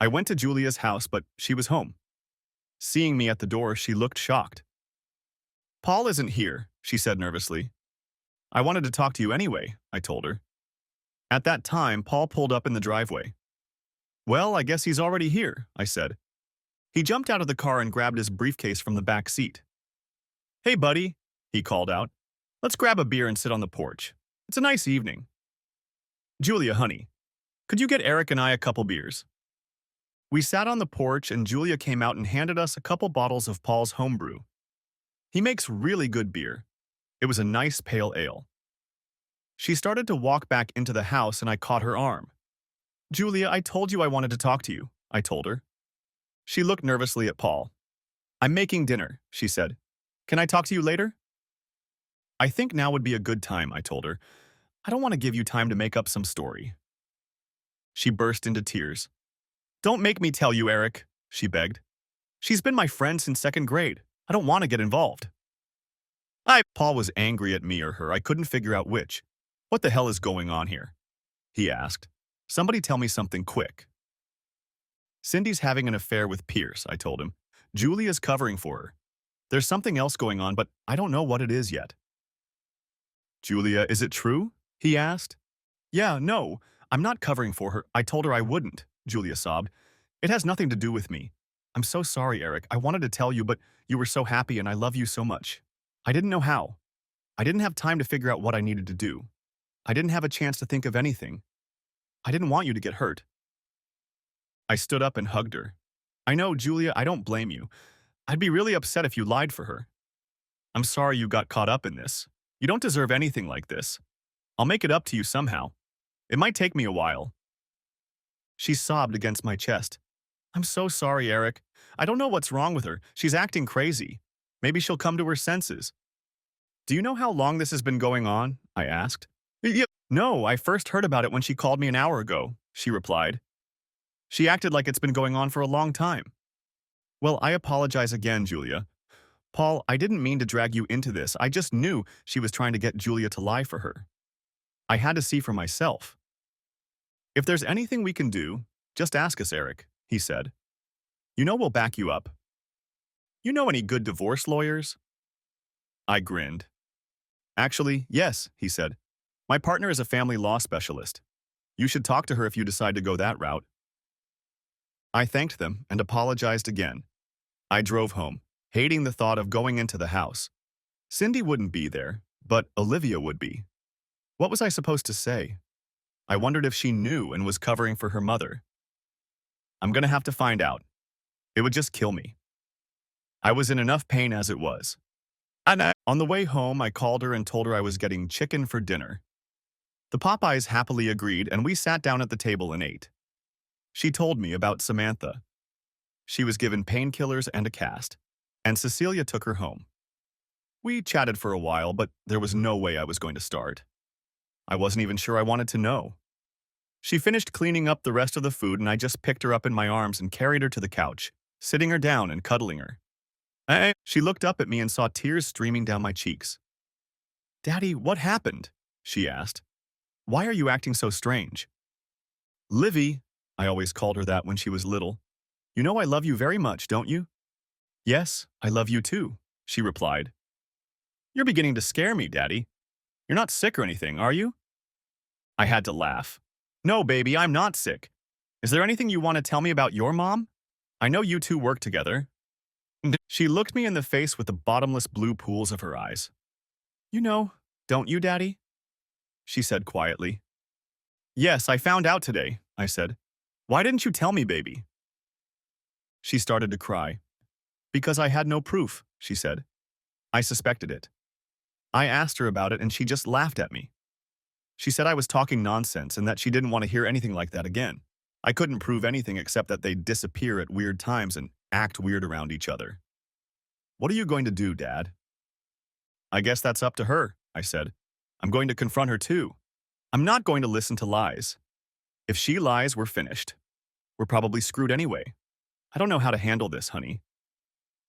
I went to Julia's house, but she was home. Seeing me at the door, she looked shocked. Paul isn't here, she said nervously. I wanted to talk to you anyway, I told her. At that time, Paul pulled up in the driveway. Well, I guess he's already here, I said. He jumped out of the car and grabbed his briefcase from the back seat. Hey, buddy, he called out. Let's grab a beer and sit on the porch. It's a nice evening. Julia, honey, could you get Eric and I a couple beers? We sat on the porch and Julia came out and handed us a couple bottles of Paul's homebrew. He makes really good beer. It was a nice pale ale. She started to walk back into the house and I caught her arm. Julia, I told you I wanted to talk to you, I told her. She looked nervously at Paul. I'm making dinner, she said. Can I talk to you later? I think now would be a good time, I told her. I don't want to give you time to make up some story. She burst into tears. Don't make me tell you, Eric, she begged. She's been my friend since 2nd grade. I don't want to get involved. Paul was angry at me or her. I couldn't figure out which. What the hell is going on here? He asked. Somebody tell me something quick. Cindy's having an affair with Pierce, I told him. Julia's covering for her. There's something else going on, but I don't know what it is yet. Julia, is it true? He asked. Yeah, no, I'm not covering for her. I told her I wouldn't, Julia sobbed. It has nothing to do with me. I'm so sorry, Eric. I wanted to tell you, but you were so happy and I love you so much. I didn't know how. I didn't have time to figure out what I needed to do. I didn't have a chance to think of anything. I didn't want you to get hurt. I stood up and hugged her. I know, Julia, I don't blame you. I'd be really upset if you lied for her. I'm sorry you got caught up in this. You don't deserve anything like this. I'll make it up to you somehow. It might take me a while. She sobbed against my chest. I'm so sorry, Eric. I don't know what's wrong with her. She's acting crazy. Maybe she'll come to her senses. Do you know how long this has been going on? I asked. No, I first heard about it when she called me an hour ago, she replied. She acted like it's been going on for a long time. Well, I apologize again, Julia. Paul, I didn't mean to drag you into this. I just knew she was trying to get Julia to lie for her. I had to see for myself. If there's anything we can do, just ask us, Eric, he said. You know we'll back you up. You know any good divorce lawyers? I grinned. Actually, yes, he said. My partner is a family law specialist. You should talk to her if you decide to go that route. I thanked them and apologized again. I drove home, hating the thought of going into the house. Cindy wouldn't be there, but Olivia would be. What was I supposed to say? I wondered if she knew and was covering for her mother. I'm gonna have to find out. It would just kill me. I was in enough pain as it was. On the way home, I called her and told her I was getting chicken for dinner. The Popeyes happily agreed, and we sat down at the table and ate. She told me about Samantha. She was given painkillers and a cast, and Cecilia took her home. We chatted for a while, but there was no way I was going to start. I wasn't even sure I wanted to know. She finished cleaning up the rest of the food, and I just picked her up in my arms and carried her to the couch, sitting her down and cuddling her. She looked up at me and saw tears streaming down my cheeks. "Daddy, what happened?" she asked. "Why are you acting so strange?" "Livy," I always called her that when she was little. "You know I love you very much, don't you?" "Yes, I love you too," she replied. "You're beginning to scare me, Daddy. You're not sick or anything, are you?" I had to laugh. "No, baby, I'm not sick. Is there anything you want to tell me about your mom? I know you two work together." She looked me in the face with the bottomless blue pools of her eyes. "You know, don't you, Daddy?" she said quietly. "Yes, I found out today," I said. "Why didn't you tell me, baby?" She started to cry. "Because I had no proof," she said. "I suspected it. I asked her about it and she just laughed at me. She said I was talking nonsense and that she didn't want to hear anything like that again. I couldn't prove anything except that they'd disappear at weird times and act weird around each other." "What are you going to do, Dad?" "I guess that's up to her," I said. "I'm going to confront her too. I'm not going to listen to lies. If she lies, we're finished. We're probably screwed anyway. I don't know how to handle this, honey.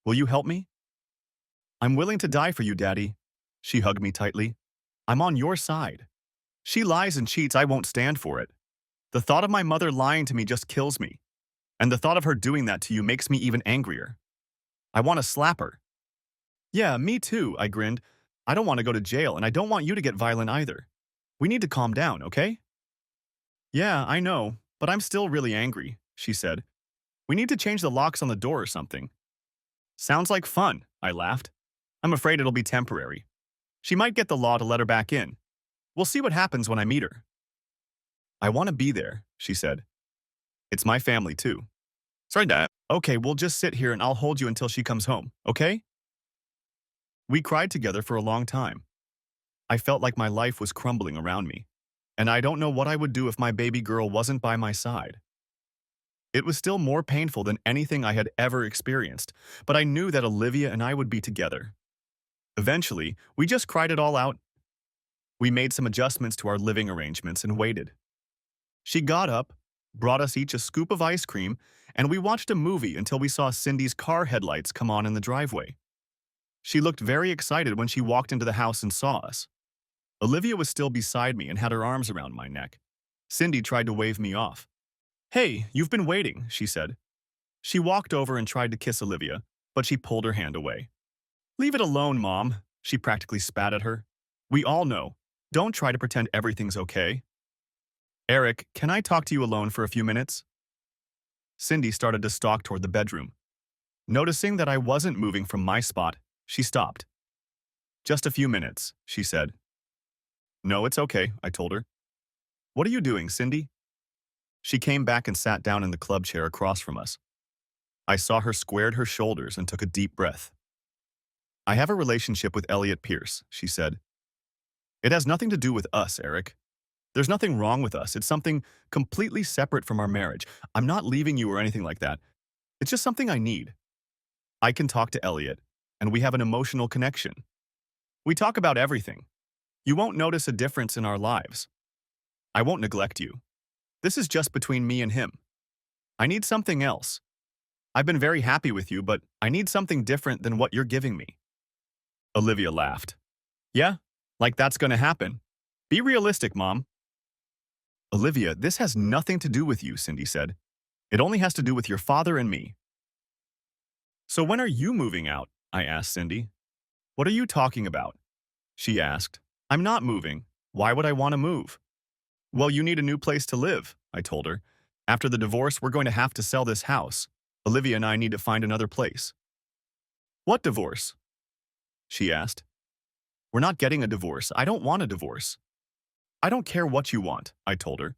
Will you help me?" "I'm willing to die for you, Daddy." She hugged me tightly. "I'm on your side. She lies and cheats, I won't stand for it. The thought of my mother lying to me just kills me. And the thought of her doing that to you makes me even angrier. I want to slap her." "Yeah, me too," I grinned. "I don't want to go to jail, and I don't want you to get violent either. We need to calm down, okay?" "Yeah, I know, but I'm still really angry," she said. "We need to change the locks on the door or something." "Sounds like fun," I laughed. "I'm afraid it'll be temporary. She might get the law to let her back in. We'll see what happens when I meet her." "I want to be there," she said. "It's my family, too." "Sorry, Dad." "Okay, we'll just sit here and I'll hold you until she comes home, okay?" We cried together for a long time. I felt like my life was crumbling around me, and I don't know what I would do if my baby girl wasn't by my side. It was still more painful than anything I had ever experienced, but I knew that Olivia and I would be together. Eventually, we just cried it all out. We made some adjustments to our living arrangements and waited. She got up, brought us each a scoop of ice cream, and we watched a movie until we saw Cindy's car headlights come on in the driveway. She looked very excited when she walked into the house and saw us. Olivia was still beside me and had her arms around my neck. Cindy tried to wave me off. "Hey, you've been waiting," she said. She walked over and tried to kiss Olivia, but she pulled her hand away. "Leave it alone, Mom," she practically spat at her. "We all know. Don't try to pretend everything's okay." "Eric, can I talk to you alone for a few minutes?" Cindy started to stalk toward the bedroom. Noticing that I wasn't moving from my spot, she stopped. "Just a few minutes," she said. "No, it's okay," I told her. "What are you doing, Cindy?" She came back and sat down in the club chair across from us. I saw her squared her shoulders and took a deep breath. "I have a relationship with Elliot Pierce," she said. "It has nothing to do with us, Eric. There's nothing wrong with us. It's something completely separate from our marriage. I'm not leaving you or anything like that. It's just something I need. I can talk to Elliot, and we have an emotional connection. We talk about everything. You won't notice a difference in our lives. I won't neglect you. This is just between me and him. I need something else. I've been very happy with you, but I need something different than what you're giving me." Olivia laughed. "Yeah, like that's gonna happen. Be realistic, Mom." "Olivia, this has nothing to do with you," Cindy said. "It only has to do with your father and me." "So when are you moving out?" I asked Cindy. "What are you talking about?" she asked. "I'm not moving. Why would I want to move?" "Well, you need a new place to live," I told her. "After the divorce, we're going to have to sell this house. Olivia and I need to find another place." "What divorce?" she asked. "We're not getting a divorce. I don't want a divorce." "I don't care what you want," I told her.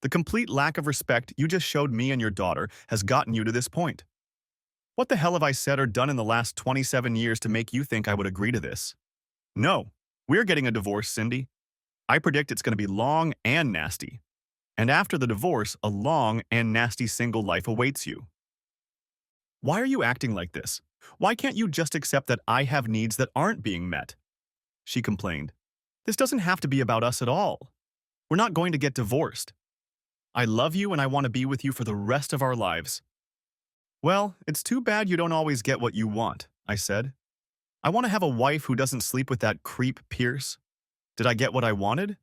"The complete lack of respect you just showed me and your daughter has gotten you to this point. What the hell have I said or done in the last 27 years to make you think I would agree to this? No, we're getting a divorce, Cindy. I predict it's going to be long and nasty. And after the divorce, a long and nasty single life awaits you. Why are you acting like this? Why can't you just accept that I have needs that aren't being met? She complained. This doesn't have to be about us at all. We're not going to get divorced. I love you and I want to be with you for the rest of our lives. Well, it's too bad you don't always get what you want, I said. I want to have a wife who doesn't sleep with that creep Pierce. Did I get what I wanted?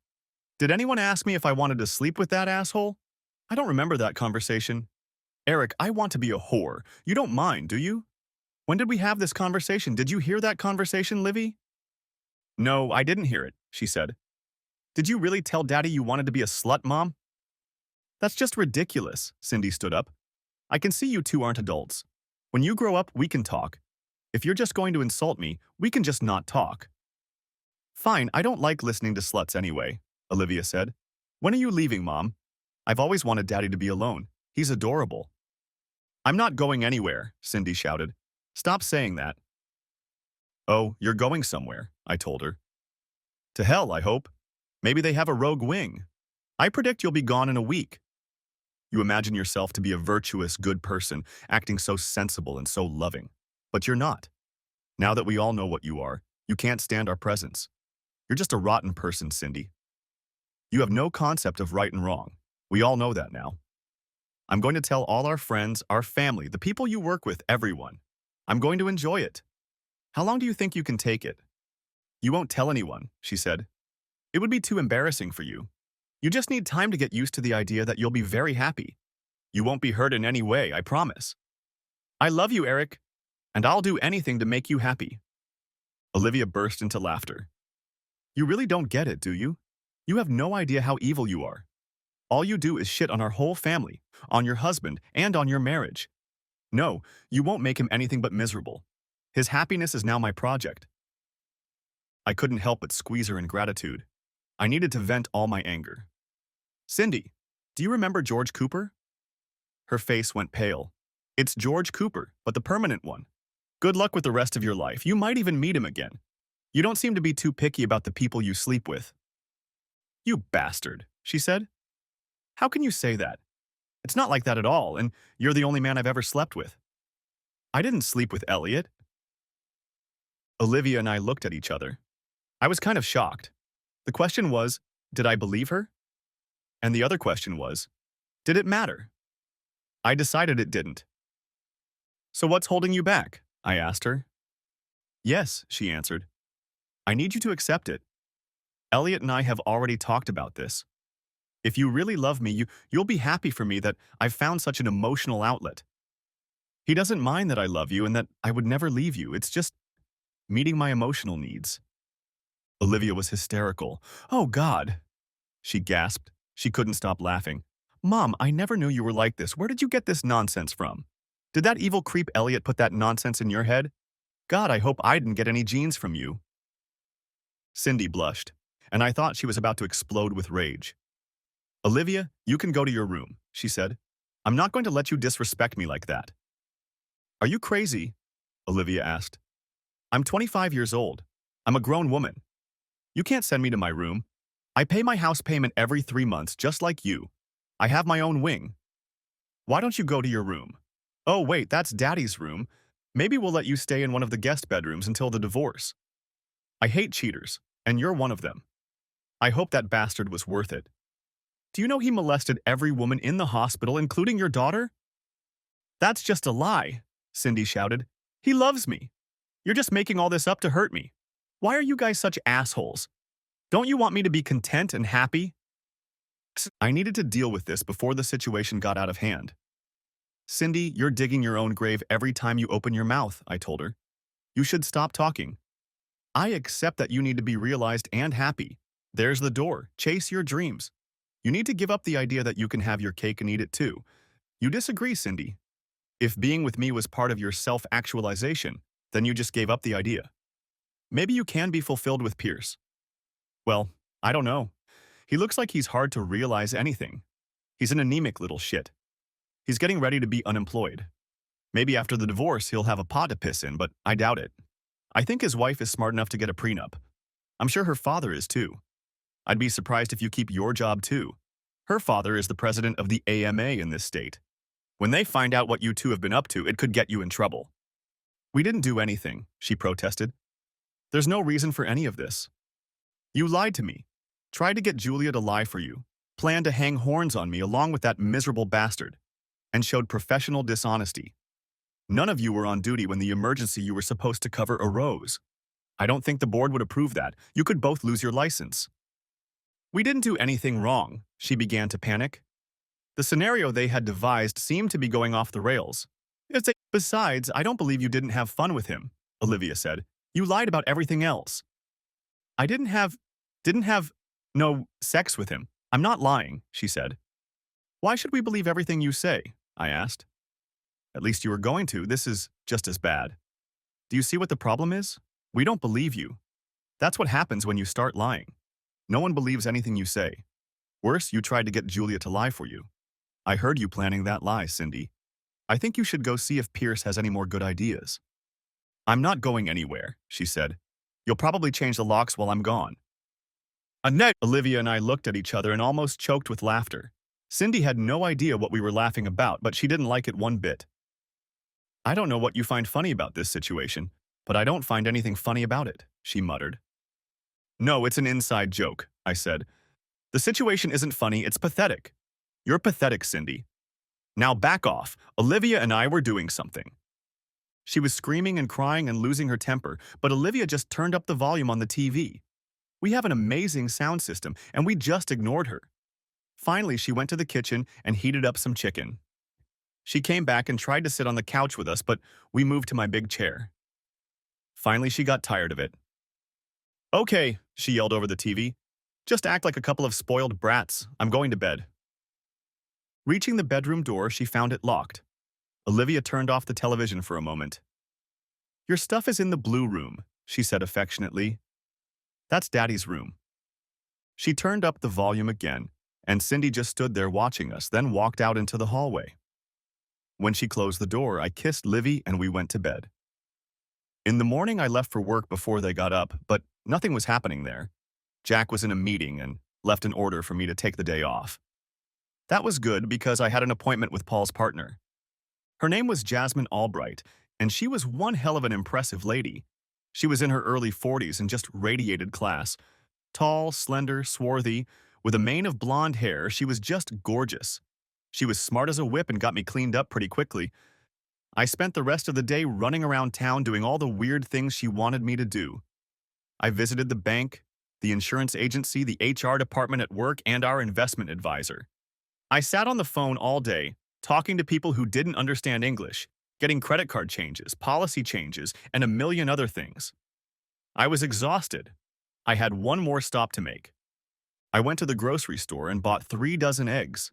Did anyone ask me if I wanted to sleep with that asshole? I don't remember that conversation. Eric, I want to be a whore. You don't mind, do you? When did we have this conversation? Did you hear that conversation, Livy? No, I didn't hear it, she said. Did you really tell Daddy you wanted to be a slut, Mom? That's just ridiculous, Cindy stood up. I can see you two aren't adults. When you grow up, we can talk. If you're just going to insult me, we can just not talk. Fine, I don't like listening to sluts anyway, Olivia said. When are you leaving, Mom? I've always wanted Daddy to be alone. He's adorable. I'm not going anywhere, Cindy shouted. Stop saying that. Oh, you're going somewhere, I told her. To hell, I hope. Maybe they have a rogue wing. I predict you'll be gone in a week. You imagine yourself to be a virtuous, good person, acting so sensible and so loving. But you're not. Now that we all know what you are, you can't stand our presence. You're just a rotten person, Cindy. You have no concept of right and wrong. We all know that now. I'm going to tell all our friends, our family, the people you work with, everyone. I'm going to enjoy it. How long do you think you can take it? You won't tell anyone, she said. It would be too embarrassing for you. You just need time to get used to the idea that you'll be very happy. You won't be hurt in any way, I promise. I love you, Eric, and I'll do anything to make you happy. Olivia burst into laughter. You really don't get it, do you? You have no idea how evil you are. All you do is shit on our whole family, on your husband, and on your marriage. No, you won't make him anything but miserable. His happiness is now my project. I couldn't help but squeeze her in gratitude. I needed to vent all my anger. Cindy, do you remember George Cooper? Her face went pale. It's George Cooper, but the permanent one. Good luck with the rest of your life. You might even meet him again. You don't seem to be too picky about the people you sleep with. You bastard, she said. How can you say that? It's not like that at all, and you're the only man I've ever slept with. I didn't sleep with Elliot. Olivia and I looked at each other. I was kind of shocked. The question was, did I believe her? And the other question was, did it matter? I decided it didn't. So what's holding you back? I asked her. Yes, she answered. I need you to accept it. Elliot and I have already talked about this. If you really love me, you'll be happy for me that I've found such an emotional outlet. He doesn't mind that I love you and that I would never leave you. It's just meeting my emotional needs. Olivia was hysterical. Oh, God. She gasped. She couldn't stop laughing. Mom, I never knew you were like this. Where did you get this nonsense from? Did that evil creep Elliot put that nonsense in your head? God, I hope I didn't get any genes from you. Cindy blushed, and I thought she was about to explode with rage. Olivia, you can go to your room, she said. I'm not going to let you disrespect me like that. Are you crazy? Olivia asked. I'm 25 years old. I'm a grown woman. You can't send me to my room. I pay my house payment every 3 months, just like you. I have my own wing. Why don't you go to your room? Oh, wait, that's Daddy's room. Maybe we'll let you stay in one of the guest bedrooms until the divorce. I hate cheaters, and you're one of them. I hope that bastard was worth it. Do you know he molested every woman in the hospital, including your daughter? That's just a lie, Cindy shouted. He loves me. You're just making all this up to hurt me. Why are you guys such assholes? Don't you want me to be content and happy? I needed to deal with this before the situation got out of hand. Cindy, you're digging your own grave every time you open your mouth, I told her. You should stop talking. I accept that you need to be realized and happy. There's the door. Chase your dreams. You need to give up the idea that you can have your cake and eat it too. You disagree, Cindy. If being with me was part of your self-actualization, then you just gave up the idea. Maybe you can be fulfilled with Pierce. Well, I don't know. He looks like he's hard to realize anything. He's an anemic little shit. He's getting ready to be unemployed. Maybe after the divorce he'll have a pot to piss in, but I doubt it. I think his wife is smart enough to get a prenup. I'm sure her father is too. I'd be surprised if you keep your job too. Her father is the president of the AMA in this state. When they find out what you two have been up to, it could get you in trouble. We didn't do anything, she protested. There's no reason for any of this. You lied to me, tried to get Julia to lie for you, planned to hang horns on me along with that miserable bastard, and showed professional dishonesty. None of you were on duty when the emergency you were supposed to cover arose. I don't think the board would approve that. You could both lose your license. We didn't do anything wrong, she began to panic. The scenario they had devised seemed to be going off the rails. Besides, I don't believe you didn't have fun with him, Olivia said. You lied about everything else. I didn't have no sex with him. I'm not lying, she said. Why should we believe everything you say? I asked. At least you were going to. This is just as bad. Do you see what the problem is? We don't believe you. That's what happens when you start lying. No one believes anything you say. Worse, you tried to get Julia to lie for you. I heard you planning that lie, Cindy. I think you should go see if Pierce has any more good ideas. I'm not going anywhere, she said. You'll probably change the locks while I'm gone. Annette, Olivia and I looked at each other and almost choked with laughter. Cindy had no idea what we were laughing about, but she didn't like it one bit. I don't know what you find funny about this situation, but I don't find anything funny about it, she muttered. No, it's an inside joke, I said. The situation isn't funny, it's pathetic. You're pathetic, Cindy. Now back off. Olivia and I were doing something. She was screaming and crying and losing her temper, but Olivia just turned up the volume on the TV. We have an amazing sound system, and we just ignored her. Finally, she went to the kitchen and heated up some chicken. She came back and tried to sit on the couch with us, but we moved to my big chair. Finally, she got tired of it. Okay, she yelled over the TV. Just act like a couple of spoiled brats. I'm going to bed. Reaching the bedroom door, she found it locked. Olivia turned off the television for a moment. Your stuff is in the blue room, she said affectionately. That's Daddy's room. She turned up the volume again, and Cindy just stood there watching us, then walked out into the hallway. When she closed the door, I kissed Livy and we went to bed. In the morning, I left for work before they got up, but nothing was happening there. Jack was in a meeting and left an order for me to take the day off. That was good because I had an appointment with Paul's partner. Her name was Jasmine Albright, and she was one hell of an impressive lady. She was in her early 40s and just radiated class. Tall, slender, swarthy, with a mane of blonde hair, she was just gorgeous. She was smart as a whip and got me cleaned up pretty quickly. I spent the rest of the day running around town doing all the weird things she wanted me to do. I visited the bank, the insurance agency, the HR department at work, and our investment advisor. I sat on the phone all day, talking to people who didn't understand English, getting credit card changes, policy changes, and a million other things. I was exhausted. I had one more stop to make. I went to the grocery store and bought 3 dozen eggs.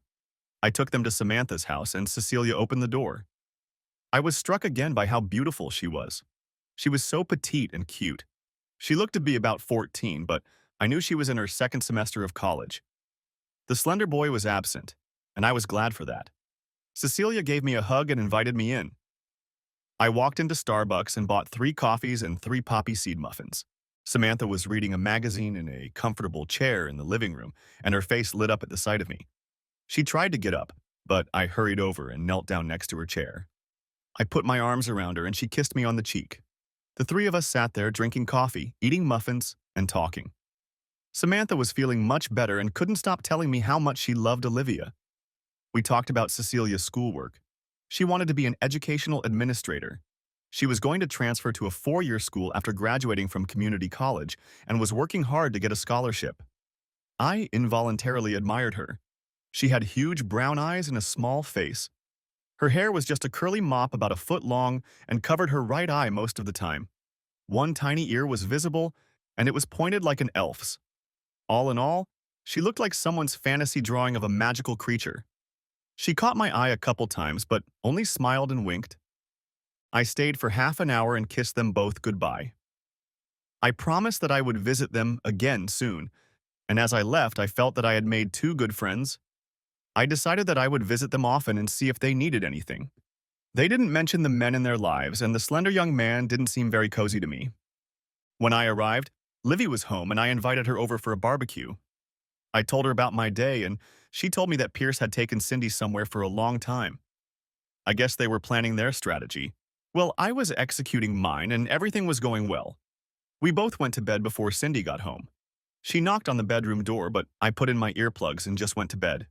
I took them to Samantha's house and Cecilia opened the door. I was struck again by how beautiful she was. She was so petite and cute. She looked to be about 14, but I knew she was in her second semester of college. The slender boy was absent, and I was glad for that. Cecilia gave me a hug and invited me in. I walked into Starbucks and bought 3 coffees and 3 poppy seed muffins. Samantha was reading a magazine in a comfortable chair in the living room, and her face lit up at the sight of me. She tried to get up, but I hurried over and knelt down next to her chair. I put my arms around her and she kissed me on the cheek. The 3 of us sat there drinking coffee, eating muffins, and talking. Samantha was feeling much better and couldn't stop telling me how much she loved Olivia. We talked about Cecilia's schoolwork. She wanted to be an educational administrator. She was going to transfer to a 4-year school after graduating from community college and was working hard to get a scholarship. I involuntarily admired her. She had huge brown eyes and a small face. Her hair was just a curly mop about a foot long and covered her right eye most of the time. One tiny ear was visible, and it was pointed like an elf's. All in all, she looked like someone's fantasy drawing of a magical creature. She caught my eye a couple times, but only smiled and winked. I stayed for half an hour and kissed them both goodbye. I promised that I would visit them again soon, and as I left, I felt that I had made 2 good friends. I decided that I would visit them often and see if they needed anything. They didn't mention the men in their lives, and the slender young man didn't seem very cozy to me. When I arrived, Livy was home and I invited her over for a barbecue. I told her about my day, and she told me that Pierce had taken Cindy somewhere for a long time. I guess they were planning their strategy. Well, I was executing mine, and everything was going well. We both went to bed before Cindy got home. She knocked on the bedroom door, but I put in my earplugs and just went to bed.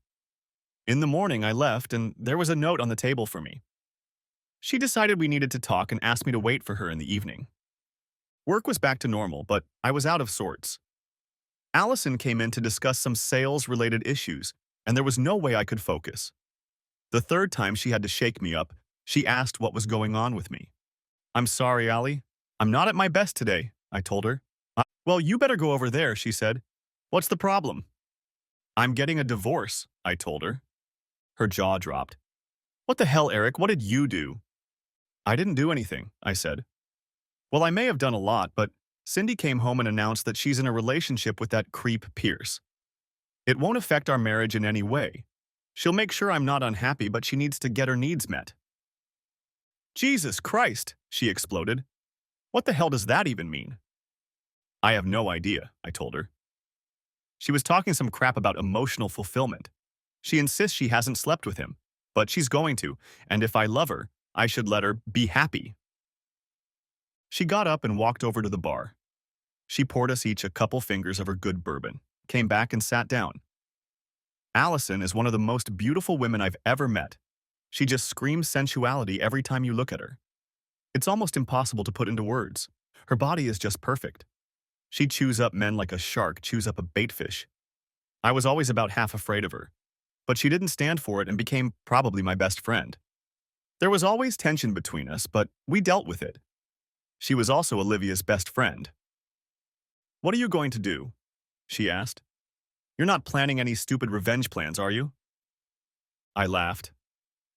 In the morning, I left, and there was a note on the table for me. She decided we needed to talk and asked me to wait for her in the evening. Work was back to normal, but I was out of sorts. Allison came in to discuss some sales-related issues, and there was no way I could focus. The third time she had to shake me up, she asked what was going on with me. "I'm sorry, Allie. I'm not at my best today," I told her. "Well, you better go over there," she said. "What's the problem?" "I'm getting a divorce," I told her. Her jaw dropped. "What the hell, Eric? What did you do?" "I didn't do anything," I said. "Well, I may have done a lot, but Cindy came home and announced that she's in a relationship with that creep Pierce. It won't affect our marriage in any way. She'll make sure I'm not unhappy, but she needs to get her needs met." "Jesus Christ!" she exploded. "What the hell does that even mean?" "I have no idea," I told her. She was talking some crap about emotional fulfillment. She insists she hasn't slept with him, but she's going to, and if I love her, I should let her be happy. She got up and walked over to the bar. She poured us each a couple fingers of her good bourbon, came back and sat down. Allison is one of the most beautiful women I've ever met. She just screams sensuality every time you look at her. It's almost impossible to put into words. Her body is just perfect. She chews up men like a shark chews up a baitfish. I was always about half afraid of her, but she didn't stand for it and became probably my best friend. There was always tension between us, but we dealt with it. She was also Olivia's best friend. "What are you going to do?" she asked. "You're not planning any stupid revenge plans, are you?" I laughed.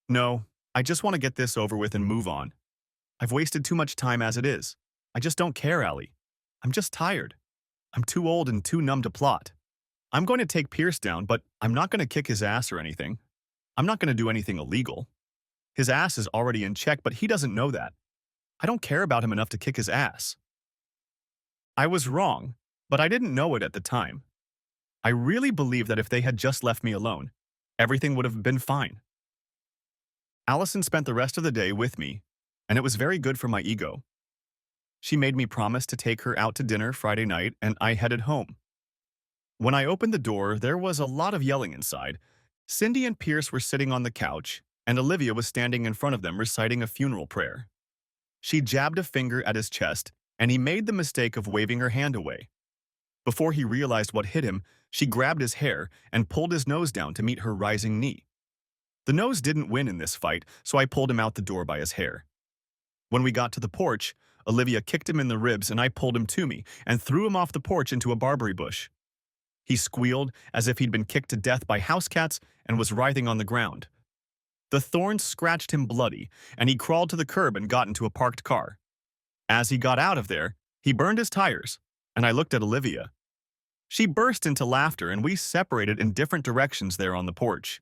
"No, I just want to get this over with and move on. I've wasted too much time as it is. I just don't care, Allie. I'm just tired. I'm too old and too numb to plot. I'm going to take Pierce down, but I'm not going to kick his ass or anything. I'm not going to do anything illegal. His ass is already in check, but he doesn't know that. I don't care about him enough to kick his ass." I was wrong, but I didn't know it at the time. I really believe that if they had just left me alone, everything would have been fine. Allison spent the rest of the day with me, and it was very good for my ego. She made me promise to take her out to dinner Friday night, and I headed home. When I opened the door, there was a lot of yelling inside. Cindy and Pierce were sitting on the couch, and Olivia was standing in front of them reciting a funeral prayer. She jabbed a finger at his chest, and he made the mistake of waving her hand away. Before he realized what hit him, she grabbed his hair and pulled his nose down to meet her rising knee. The nose didn't win in this fight, so I pulled him out the door by his hair. When we got to the porch, Olivia kicked him in the ribs and I pulled him to me and threw him off the porch into a barberry bush. He squealed as if he'd been kicked to death by house cats and was writhing on the ground. The thorns scratched him bloody, and he crawled to the curb and got into a parked car. As he got out of there, he burned his tires, and I looked at Olivia. She burst into laughter, and we separated in different directions there on the porch.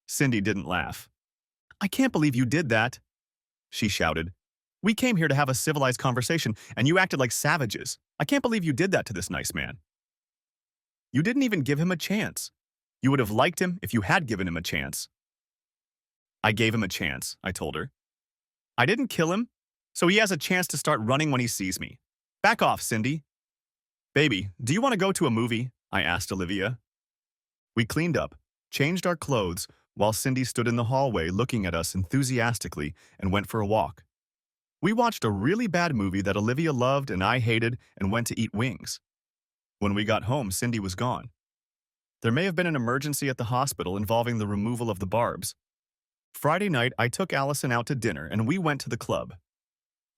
Cindy didn't laugh. "I can't believe you did that," she shouted. "We came here to have a civilized conversation, and you acted like savages. I can't believe you did that to this nice man." "You didn't even give him a chance. You would have liked him if you had given him a chance." "I gave him a chance," I told her. "I didn't kill him, so he has a chance to start running when he sees me. Back off, Cindy." "Baby, do you want to go to a movie?" I asked Olivia. We cleaned up, changed our clothes, while Cindy stood in the hallway looking at us enthusiastically and went for a walk. We watched a really bad movie that Olivia loved and I hated and went to eat wings. When we got home, Cindy was gone. There may have been an emergency at the hospital involving the removal of the barbs. Friday night, I took Allison out to dinner and we went to the club.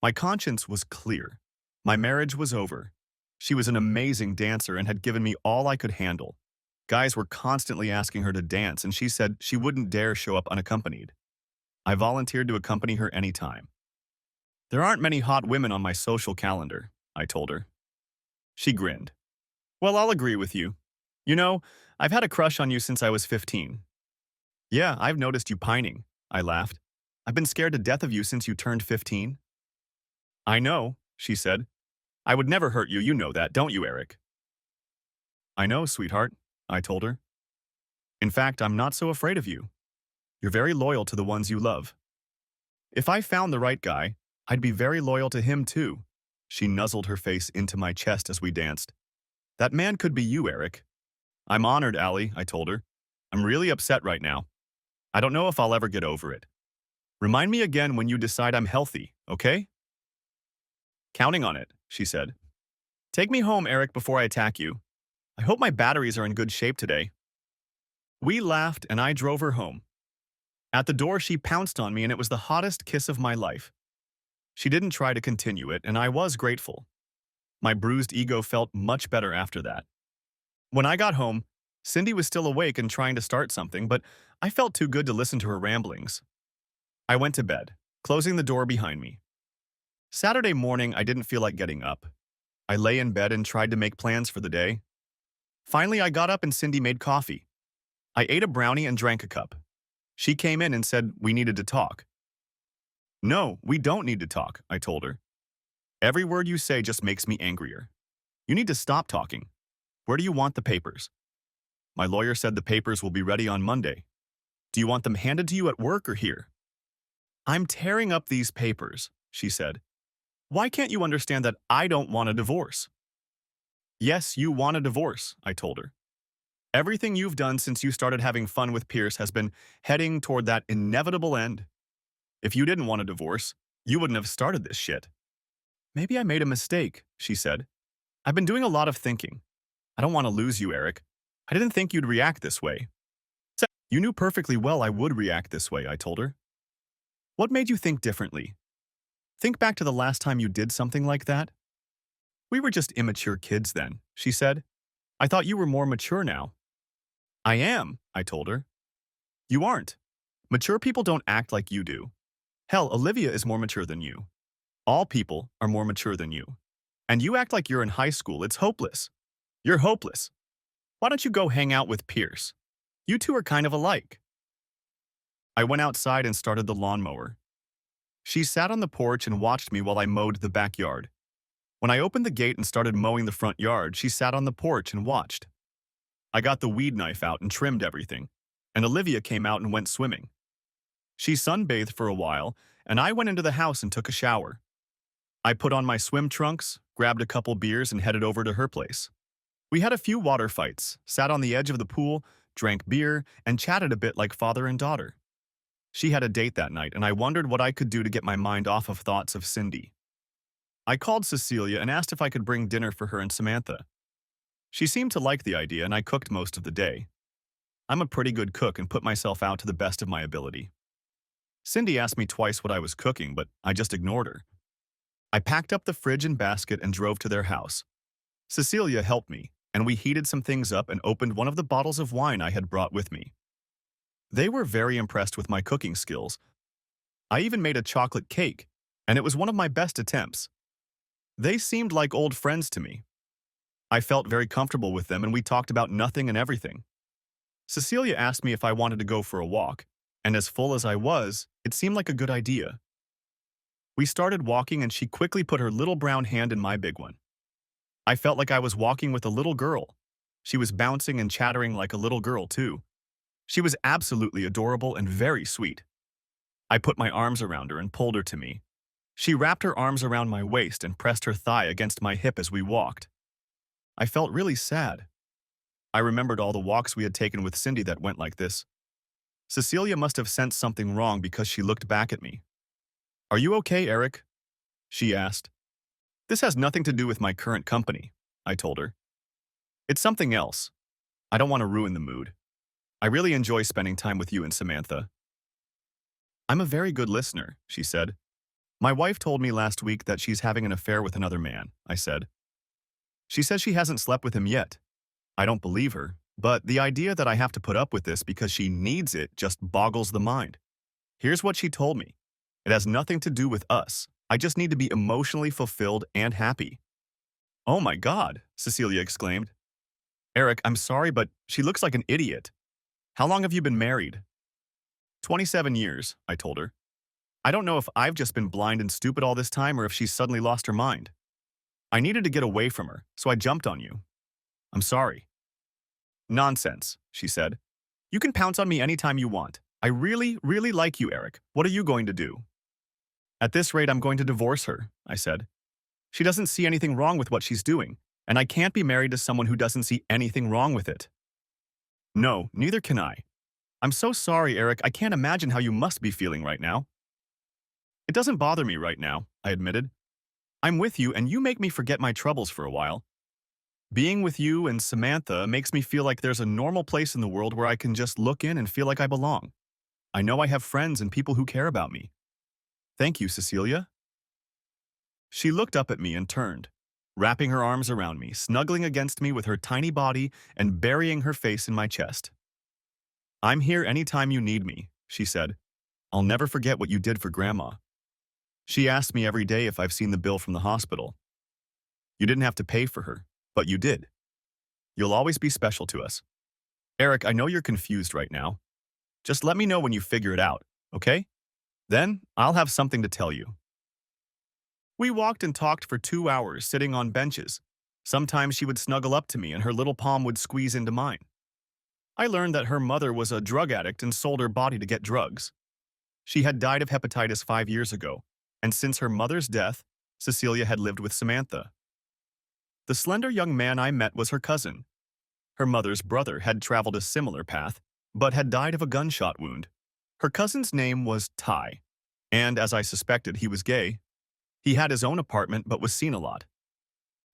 My conscience was clear. My marriage was over. She was an amazing dancer and had given me all I could handle. Guys were constantly asking her to dance, and she said she wouldn't dare show up unaccompanied. I volunteered to accompany her anytime. "There aren't many hot women on my social calendar," I told her. She grinned. "Well, I'll agree with you. You know, I've had a crush on you since I was 15. "Yeah, I've noticed you pining," I laughed. "I've been scared to death of you since you turned 15. "I know," she said. "I would never hurt you, you know that, don't you, Eric?" "I know, sweetheart. I told her. In fact, I'm not so afraid of you. You're very loyal to the ones you love. If I found the right guy, I'd be very loyal to him too. She nuzzled her face into my chest as we danced. That man could be you, Eric. I'm honored, Allie, I told her. I'm really upset right now. I don't know if I'll ever get over it. Remind me again when you decide I'm healthy, okay? Counting on it, she said. Take me home, Eric, before I attack you. I hope my batteries are in good shape today. We laughed and I drove her home. At the door, she pounced on me and it was the hottest kiss of my life. She didn't try to continue it and I was grateful. My bruised ego felt much better after that. When I got home, Cindy was still awake and trying to start something, but I felt too good to listen to her ramblings. I went to bed, closing the door behind me. Saturday morning, I didn't feel like getting up. I lay in bed and tried to make plans for the day. Finally, I got up and Cindy made coffee. I ate a brownie and drank a cup. She came in and said we needed to talk. No, we don't need to talk, I told her. Every word you say just makes me angrier. You need to stop talking. Where do you want the papers? My lawyer said the papers will be ready on Monday. Do you want them handed to you at work or here? I'm tearing up these papers, she said. Why can't you understand that I don't want a divorce? Yes, you want a divorce, I told her. Everything you've done since you started having fun with Pierce has been heading toward that inevitable end. If you didn't want a divorce, you wouldn't have started this shit. Maybe I made a mistake, she said. I've been doing a lot of thinking. I don't want to lose you, Eric. I didn't think you'd react this way. You knew perfectly well I would react this way, I told her. What made you think differently? Think back to the last time you did something like that. We were just immature kids then, she said. I thought you were more mature now. I am, I told her. You aren't. Mature people don't act like you do. Hell, Olivia is more mature than you. All people are more mature than you. And you act like you're in high school. It's hopeless. You're hopeless. Why don't you go hang out with Pierce? You two are kind of alike. I went outside and started the lawnmower. She sat on the porch and watched me while I mowed the backyard. When I opened the gate and started mowing the front yard, she sat on the porch and watched. I got the weed knife out and trimmed everything, and Olivia came out and went swimming. She sunbathed for a while, and I went into the house and took a shower. I put on my swim trunks, grabbed a couple beers, and headed over to her place. We had a few water fights, sat on the edge of the pool, drank beer, and chatted a bit like father and daughter. She had a date that night, and I wondered what I could do to get my mind off of thoughts of Cindy. I called Cecilia and asked if I could bring dinner for her and Samantha. She seemed to like the idea, and I cooked most of the day. I'm a pretty good cook and put myself out to the best of my ability. Cindy asked me twice what I was cooking, but I just ignored her. I packed up the fridge and basket and drove to their house. Cecilia helped me, and we heated some things up and opened one of the bottles of wine I had brought with me. They were very impressed with my cooking skills. I even made a chocolate cake, and it was one of my best attempts. They seemed like old friends to me. I felt very comfortable with them, and we talked about nothing and everything. Cecilia asked me if I wanted to go for a walk, and as full as I was, it seemed like a good idea. We started walking, and she quickly put her little brown hand in my big one. I felt like I was walking with a little girl. She was bouncing and chattering like a little girl, too. She was absolutely adorable and very sweet. I put my arms around her and pulled her to me. She wrapped her arms around my waist and pressed her thigh against my hip as we walked. I felt really sad. I remembered all the walks we had taken with Cindy that went like this. Cecilia must have sensed something wrong because she looked back at me. Are you okay, Eric? She asked. This has nothing to do with my current company, I told her. It's something else. I don't want to ruin the mood. I really enjoy spending time with you and Samantha. I'm a very good listener, she said. My wife told me last week that she's having an affair with another man, I said. She says she hasn't slept with him yet. I don't believe her, but the idea that I have to put up with this because she needs it just boggles the mind. Here's what she told me. It has nothing to do with us. I just need to be emotionally fulfilled and happy. Oh my God, Cecilia exclaimed. Eric, I'm sorry, but she looks like an idiot. How long have you been married? 27 years, I told her. I don't know if I've just been blind and stupid all this time or if she's suddenly lost her mind. I needed to get away from her, so I jumped on you. I'm sorry. Nonsense, she said. You can pounce on me anytime you want. I really, really like you, Eric. What are you going to do? At this rate, I'm going to divorce her, I said. She doesn't see anything wrong with what she's doing, and I can't be married to someone who doesn't see anything wrong with it. No, neither can I. I'm so sorry, Eric. I can't imagine how you must be feeling right now. It doesn't bother me right now, I admitted. I'm with you, and you make me forget my troubles for a while. Being with you and Samantha makes me feel like there's a normal place in the world where I can just look in and feel like I belong. I know I have friends and people who care about me. Thank you, Cecilia. She looked up at me and turned, wrapping her arms around me, snuggling against me with her tiny body and burying her face in my chest. I'm here anytime you need me, she said. I'll never forget what you did for Grandma. She asked me every day if I've seen the bill from the hospital. You didn't have to pay for her, but you did. You'll always be special to us. Eric, I know you're confused right now. Just let me know when you figure it out, okay? Then I'll have something to tell you. We walked and talked for 2 hours, sitting on benches. Sometimes she would snuggle up to me and her little palm would squeeze into mine. I learned that her mother was a drug addict and sold her body to get drugs. She had died of hepatitis 5 years ago, and since her mother's death, Cecilia had lived with Samantha. The slender young man I met was her cousin. Her mother's brother had traveled a similar path, but had died of a gunshot wound. Her cousin's name was Ty, and as I suspected, he was gay. He had his own apartment but was seen a lot.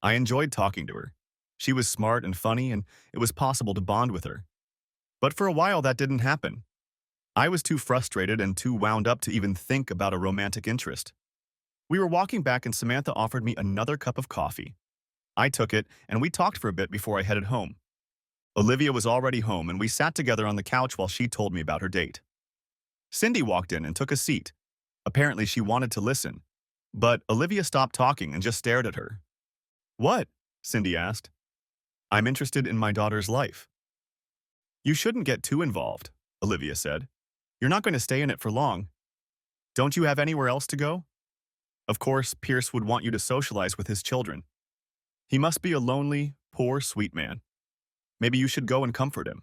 I enjoyed talking to her. She was smart and funny, and it was possible to bond with her. But for a while that didn't happen. I was too frustrated and too wound up to even think about a romantic interest. We were walking back and Samantha offered me another cup of coffee. I took it, and we talked for a bit before I headed home. Olivia was already home, and we sat together on the couch while she told me about her date. Cindy walked in and took a seat. Apparently she wanted to listen, but Olivia stopped talking and just stared at her. What? Cindy asked. I'm interested in my daughter's life. You shouldn't get too involved, Olivia said. You're not going to stay in it for long. Don't you have anywhere else to go? Of course, Pierce would want you to socialize with his children. He must be a lonely, poor, sweet man. Maybe you should go and comfort him.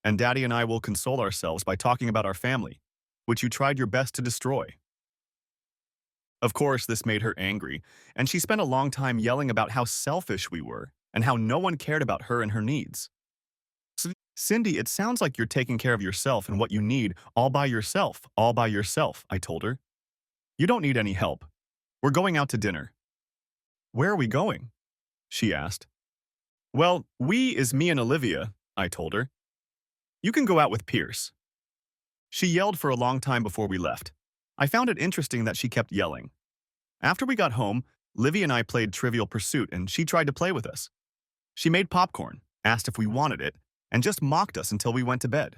And Daddy and I will console ourselves by talking about our family, which you tried your best to destroy. Of course, this made her angry, and she spent a long time yelling about how selfish we were and how no one cared about her and her needs. Cindy, it sounds like you're taking care of yourself and what you need all by yourself, I told her. You don't need any help. We're going out to dinner. Where are we going? She asked. Well, we is me and Olivia, I told her. You can go out with Pierce. She yelled for a long time before we left. I found it interesting that she kept yelling. After we got home, Livy and I played Trivial Pursuit and she tried to play with us. She made popcorn, asked if we wanted it, and just mocked us until we went to bed.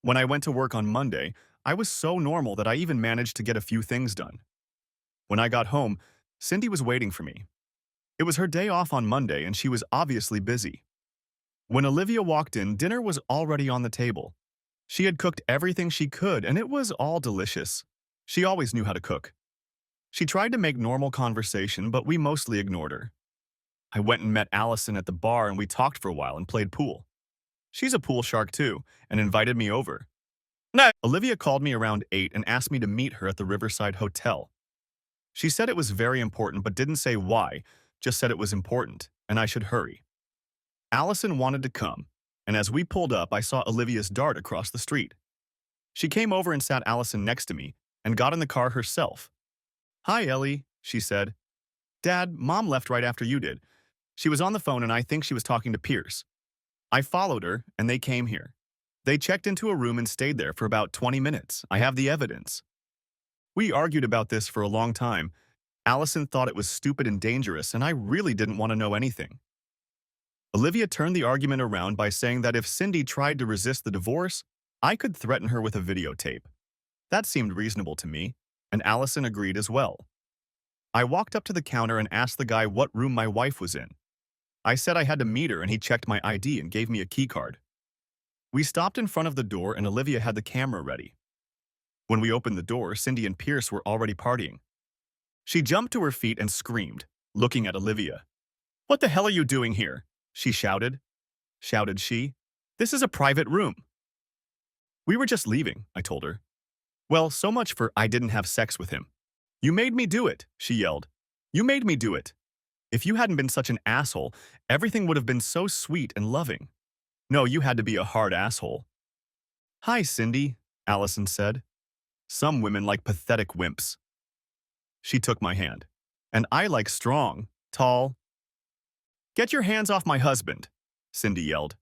When I went to work on Monday, I was so normal that I even managed to get a few things done. When I got home, Cindy was waiting for me. It was her day off on Monday and she was obviously busy. When Olivia walked in, dinner was already on the table. She had cooked everything she could and it was all delicious. She always knew how to cook. She tried to make normal conversation, but we mostly ignored her. I went and met Allison at the bar and we talked for a while and played pool. She's a pool shark too, and invited me over. No. Olivia called me around 8 and asked me to meet her at the Riverside Hotel. She said it was very important but didn't say why, just said it was important, and I should hurry. Allison wanted to come, and as we pulled up, I saw Olivia's dart across the street. She came over and sat Allison next to me and got in the car herself. Hi, Ellie, she said. Dad, Mom left right after you did. She was on the phone and I think she was talking to Pierce. I followed her, and they came here. They checked into a room and stayed there for about 20 minutes. I have the evidence. We argued about this for a long time. Allison thought it was stupid and dangerous, and I really didn't want to know anything. Olivia turned the argument around by saying that if Cindy tried to resist the divorce, I could threaten her with a videotape. That seemed reasonable to me, and Allison agreed as well. I walked up to the counter and asked the guy what room my wife was in. I said I had to meet her and he checked my ID and gave me a key card. We stopped in front of the door and Olivia had the camera ready. When we opened the door, Cindy and Pierce were already partying. She jumped to her feet and screamed, looking at Olivia. What the hell are you doing here? She shouted. Shouted she. This is a private room. We were just leaving, I told her. Well, so much for I didn't have sex with him. You made me do it, she yelled. You made me do it. If you hadn't been such an asshole, everything would have been so sweet and loving. No, you had to be a hard asshole. Hi, Cindy, Allison said. Some women like pathetic wimps. She took my hand. And I like strong, tall. Get your hands off my husband, Cindy yelled.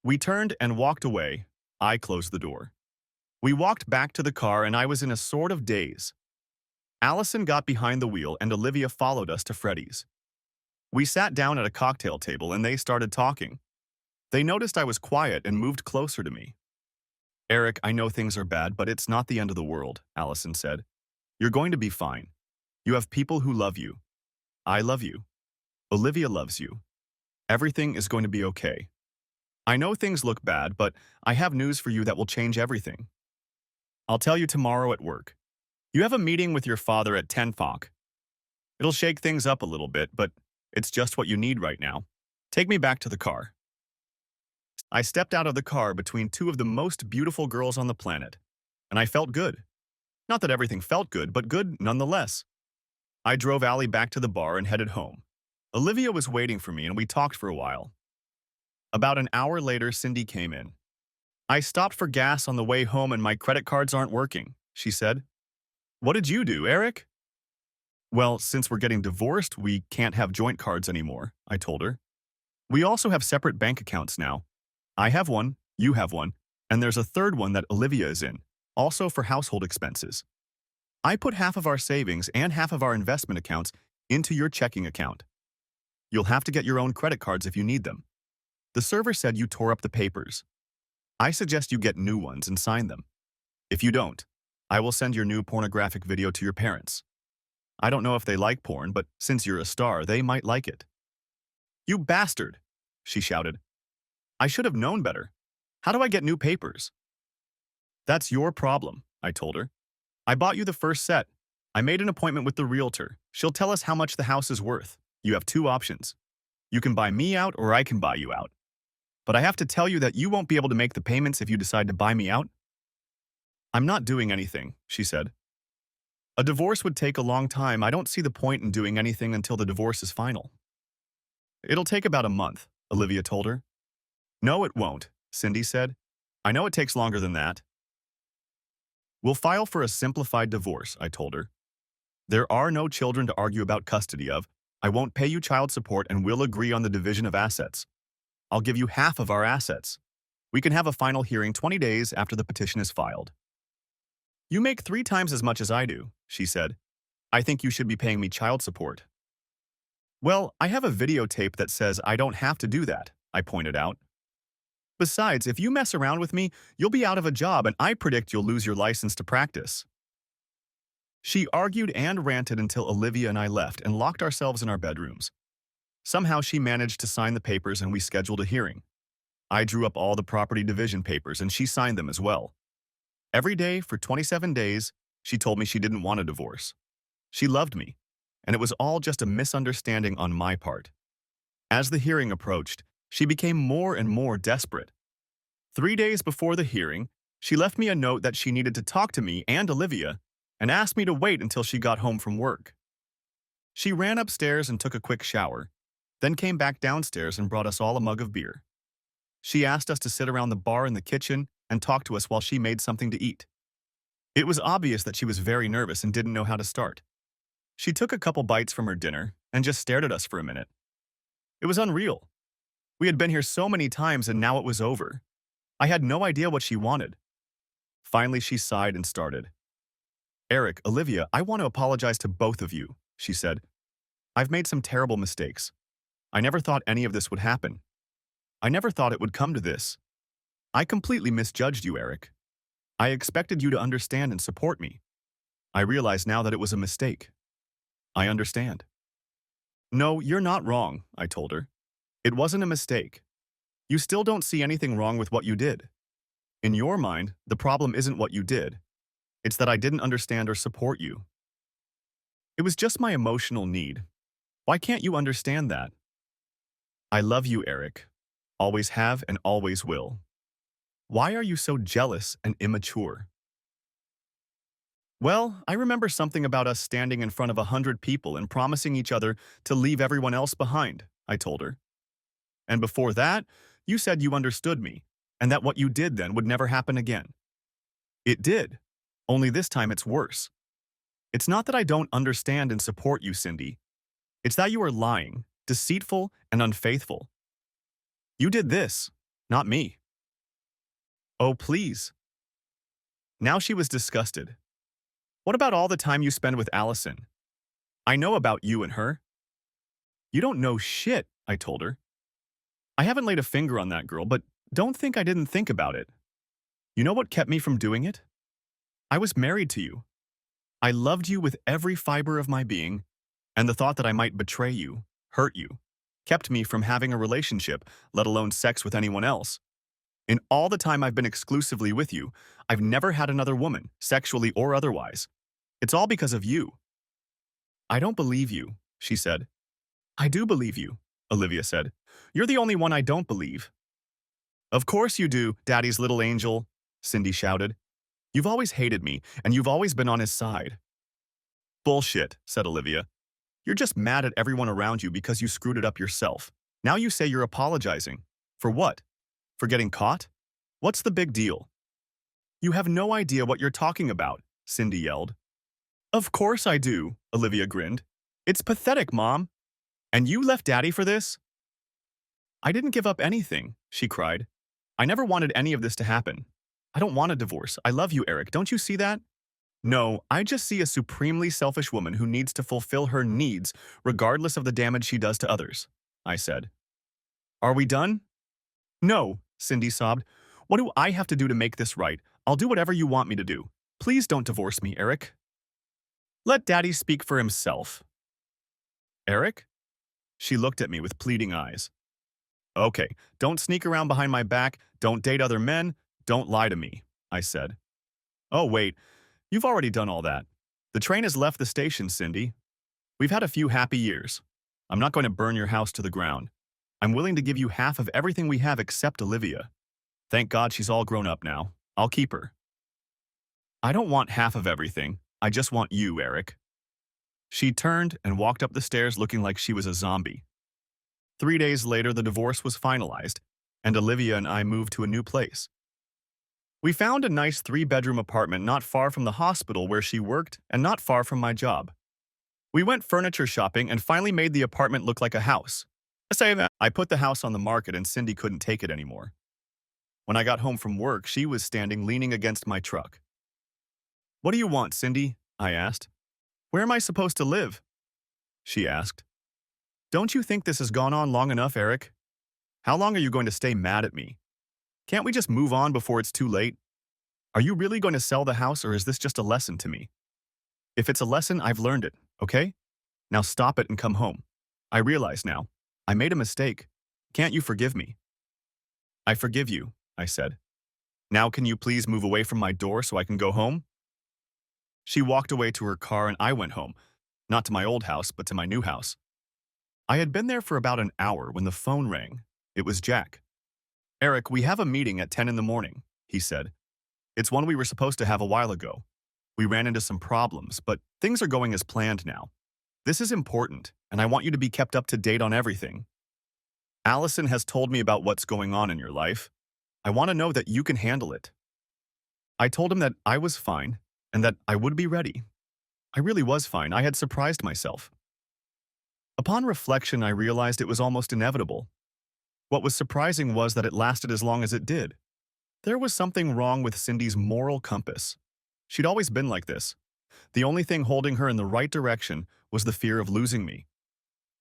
We turned and walked away. I closed the door. We walked back to the car and I was in a sort of daze. Allison got behind the wheel and Olivia followed us to Freddy's. We sat down at a cocktail table and they started talking. They noticed I was quiet and moved closer to me. Eric, I know things are bad, but it's not the end of the world, Allison said. You're going to be fine. You have people who love you. I love you. Olivia loves you. Everything is going to be okay. I know things look bad, but I have news for you that will change everything. I'll tell you tomorrow at work. You have a meeting with your father at 10 o'clock. It'll shake things up a little bit, but it's just what you need right now. Take me back to the car. I stepped out of the car between two of the most beautiful girls on the planet, and I felt good. Not that everything felt good, but good nonetheless. I drove Allie back to the bar and headed home. Olivia was waiting for me and we talked for a while. About an hour later, Cindy came in. I stopped for gas on the way home and my credit cards aren't working, she said. What did you do, Eric? Well, since we're getting divorced, we can't have joint cards anymore, I told her. We also have separate bank accounts now. I have one, you have one, and there's a third one that Olivia is in, also for household expenses. I put half of our savings and half of our investment accounts into your checking account. You'll have to get your own credit cards if you need them. The server said you tore up the papers. I suggest you get new ones and sign them. If you don't, I will send your new pornographic video to your parents. I don't know if they like porn, but since you're a star, they might like it. You bastard, she shouted. I should have known better. How do I get new papers? That's your problem, I told her. I bought you the first set. I made an appointment with the realtor. She'll tell us how much the house is worth. You have two options. You can buy me out or I can buy you out. But I have to tell you that you won't be able to make the payments if you decide to buy me out. I'm not doing anything, she said. A divorce would take a long time. I don't see the point in doing anything until the divorce is final. It'll take about a month, Olivia told her. No, it won't, Cindy said. I know it takes longer than that. We'll file for a simplified divorce, I told her. There are no children to argue about custody of. I won't pay you child support and we'll agree on the division of assets. I'll give you half of our assets. We can have a final hearing 20 days after the petition is filed. You make 3 times as much as I do, she said. I think you should be paying me child support. Well, I have a videotape that says I don't have to do that, I pointed out. Besides, if you mess around with me, you'll be out of a job and I predict you'll lose your license to practice. She argued and ranted until Olivia and I left and locked ourselves in our bedrooms. Somehow she managed to sign the papers and we scheduled a hearing. I drew up all the property division papers and she signed them as well. Every day for 27 days, she told me she didn't want a divorce. She loved me, and it was all just a misunderstanding on my part. As the hearing approached, she became more and more desperate. 3 days before the hearing, she left me a note that she needed to talk to me and Olivia and asked me to wait until she got home from work. She ran upstairs and took a quick shower, then came back downstairs and brought us all a mug of beer. She asked us to sit around the bar in the kitchen and talk to us while she made something to eat. It was obvious that she was very nervous and didn't know how to start. She took a couple bites from her dinner and just stared at us for a minute. It was unreal. We had been here so many times and now it was over. I had no idea what she wanted. Finally, she sighed and started. Eric, Olivia, I want to apologize to both of you, she said. I've made some terrible mistakes. I never thought any of this would happen. I never thought it would come to this. I completely misjudged you, Eric. I expected you to understand and support me. I realize now that it was a mistake. I understand. No, you're not wrong, I told her. It wasn't a mistake. You still don't see anything wrong with what you did. In your mind, the problem isn't what you did. It's that I didn't understand or support you. It was just my emotional need. Why can't you understand that? I love you, Eric. Always have and always will. Why are you so jealous and immature? Well, I remember something about us standing in front of 100 people and promising each other to leave everyone else behind, I told her. And before that, you said you understood me, and that what you did then would never happen again. It did. Only this time it's worse. It's not that I don't understand and support you, Cindy. It's that you are lying, deceitful, and unfaithful. You did this, not me. Oh, please. Now she was disgusted. What about all the time you spend with Allison? I know about you and her. You don't know shit, I told her. I haven't laid a finger on that girl, but don't think I didn't think about it. You know what kept me from doing it? I was married to you. I loved you with every fiber of my being, and the thought that I might betray you, hurt you, kept me from having a relationship, let alone sex with anyone else. In all the time I've been exclusively with you, I've never had another woman, sexually or otherwise. It's all because of you. I don't believe you, she said. I do believe you, Olivia said. You're the only one I don't believe. Of course you do, Daddy's little angel, Cindy shouted. You've always hated me, and you've always been on his side. Bullshit, said Olivia. You're just mad at everyone around you because you screwed it up yourself. Now you say you're apologizing. For what? For getting caught? What's the big deal? You have no idea what you're talking about, Cindy yelled. Of course I do, Olivia grinned. It's pathetic, Mom. And you left Daddy for this? I didn't give up anything, she cried. I never wanted any of this to happen. I don't want a divorce. I love you, Eric. Don't you see that? No, I just see a supremely selfish woman who needs to fulfill her needs regardless of the damage she does to others, I said. Are we done? No, Cindy sobbed. What do I have to do to make this right? I'll do whatever you want me to do. Please don't divorce me, Eric. Let Daddy speak for himself. Eric? She looked at me with pleading eyes. Okay, don't sneak around behind my back, don't date other men, don't lie to me, I said. Oh, wait, you've already done all that. The train has left the station, Cindy. We've had a few happy years. I'm not going to burn your house to the ground. I'm willing to give you half of everything we have except Olivia. Thank God she's all grown up now. I'll keep her. I don't want half of everything. I just want you, Eric. She turned and walked up the stairs looking like she was a zombie. 3 days later, the divorce was finalized, and Olivia and I moved to a new place. We found a nice 3-bedroom apartment not far from the hospital where she worked and not far from my job. We went furniture shopping and finally made the apartment look like a house. I put the house on the market and Cindy couldn't take it anymore. When I got home from work, she was standing leaning against my truck. What do you want, Cindy? I asked. Where am I supposed to live? She asked. Don't you think this has gone on long enough, Eric? How long are you going to stay mad at me? Can't we just move on before it's too late? Are you really going to sell the house or is this just a lesson to me? If it's a lesson, I've learned it, okay? Now stop it and come home. I realize now. I made a mistake. Can't you forgive me? I forgive you, I said. Now can you please move away from my door so I can go home? She walked away to her car and I went home, not to my old house, but to my new house. I had been there for about an hour when the phone rang. It was Jack. Eric, we have a meeting at 10 in the morning, he said. It's one we were supposed to have a while ago. We ran into some problems, but things are going as planned now. This is important, and I want you to be kept up to date on everything. Allison has told me about what's going on in your life. I want to know that you can handle it. I told him that I was fine and that I would be ready. I really was fine. I had surprised myself. Upon reflection, I realized it was almost inevitable. What was surprising was that it lasted as long as it did. There was something wrong with Cindy's moral compass. She'd always been like this. The only thing holding her in the right direction was the fear of losing me.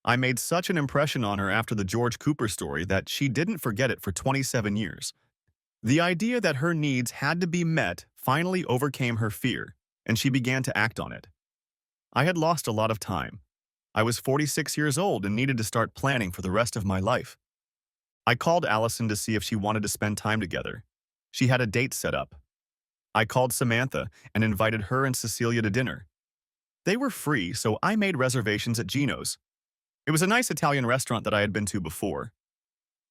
I made such an impression on her after the George Cooper story that she didn't forget it for 27 years. The idea that her needs had to be met finally overcame her fear, and she began to act on it. I had lost a lot of time. I was 46 years old and needed to start planning for the rest of my life. I called Allison to see if she wanted to spend time together. She had a date set up. I called Samantha and invited her and Cecilia to dinner. They were free, so I made reservations at Gino's. It was a nice Italian restaurant that I had been to before.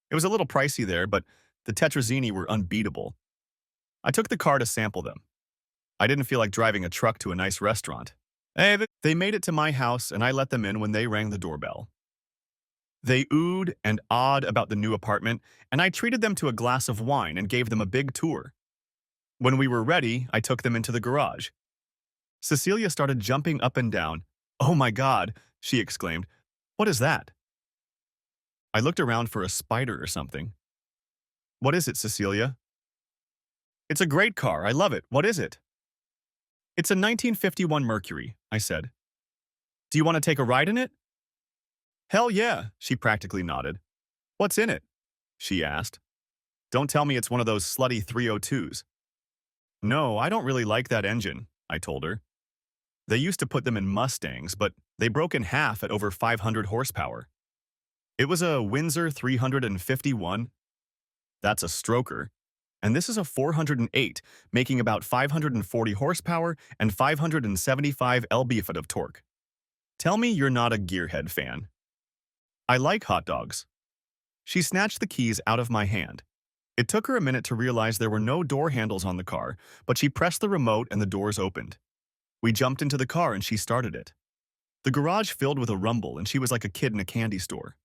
It was a little pricey there, but the tetrazzini were unbeatable. I took the car to sample them. I didn't feel like driving a truck to a nice restaurant. They made it to my house, and I let them in when they rang the doorbell. They oohed and awed about the new apartment, and I treated them to a glass of wine and gave them a big tour. When we were ready, I took them into the garage. Cecilia started jumping up and down. "Oh my God," she exclaimed. "What is that?" I looked around for a spider or something. "What is it, Cecilia?" "It's a great car. I love it. What is it?" "It's a 1951 Mercury," I said. "Do you want to take a ride in it?" "Hell yeah," she practically nodded. "What's in it?" she asked. "Don't tell me it's one of those slutty 302s. "No, I don't really like that engine," I told her. "They used to put them in Mustangs, but they broke in half at over 500 horsepower. It was a Windsor 351. That's a stroker. And this is a 408, making about 540 horsepower and 575 lb-ft of torque. Tell me you're not a gearhead fan." "I like hot dogs." She snatched the keys out of my hand. It took her a minute to realize there were no door handles on the car, but she pressed the remote and the doors opened. We jumped into the car and she started it. The garage filled with a rumble and she was like a kid in a candy store.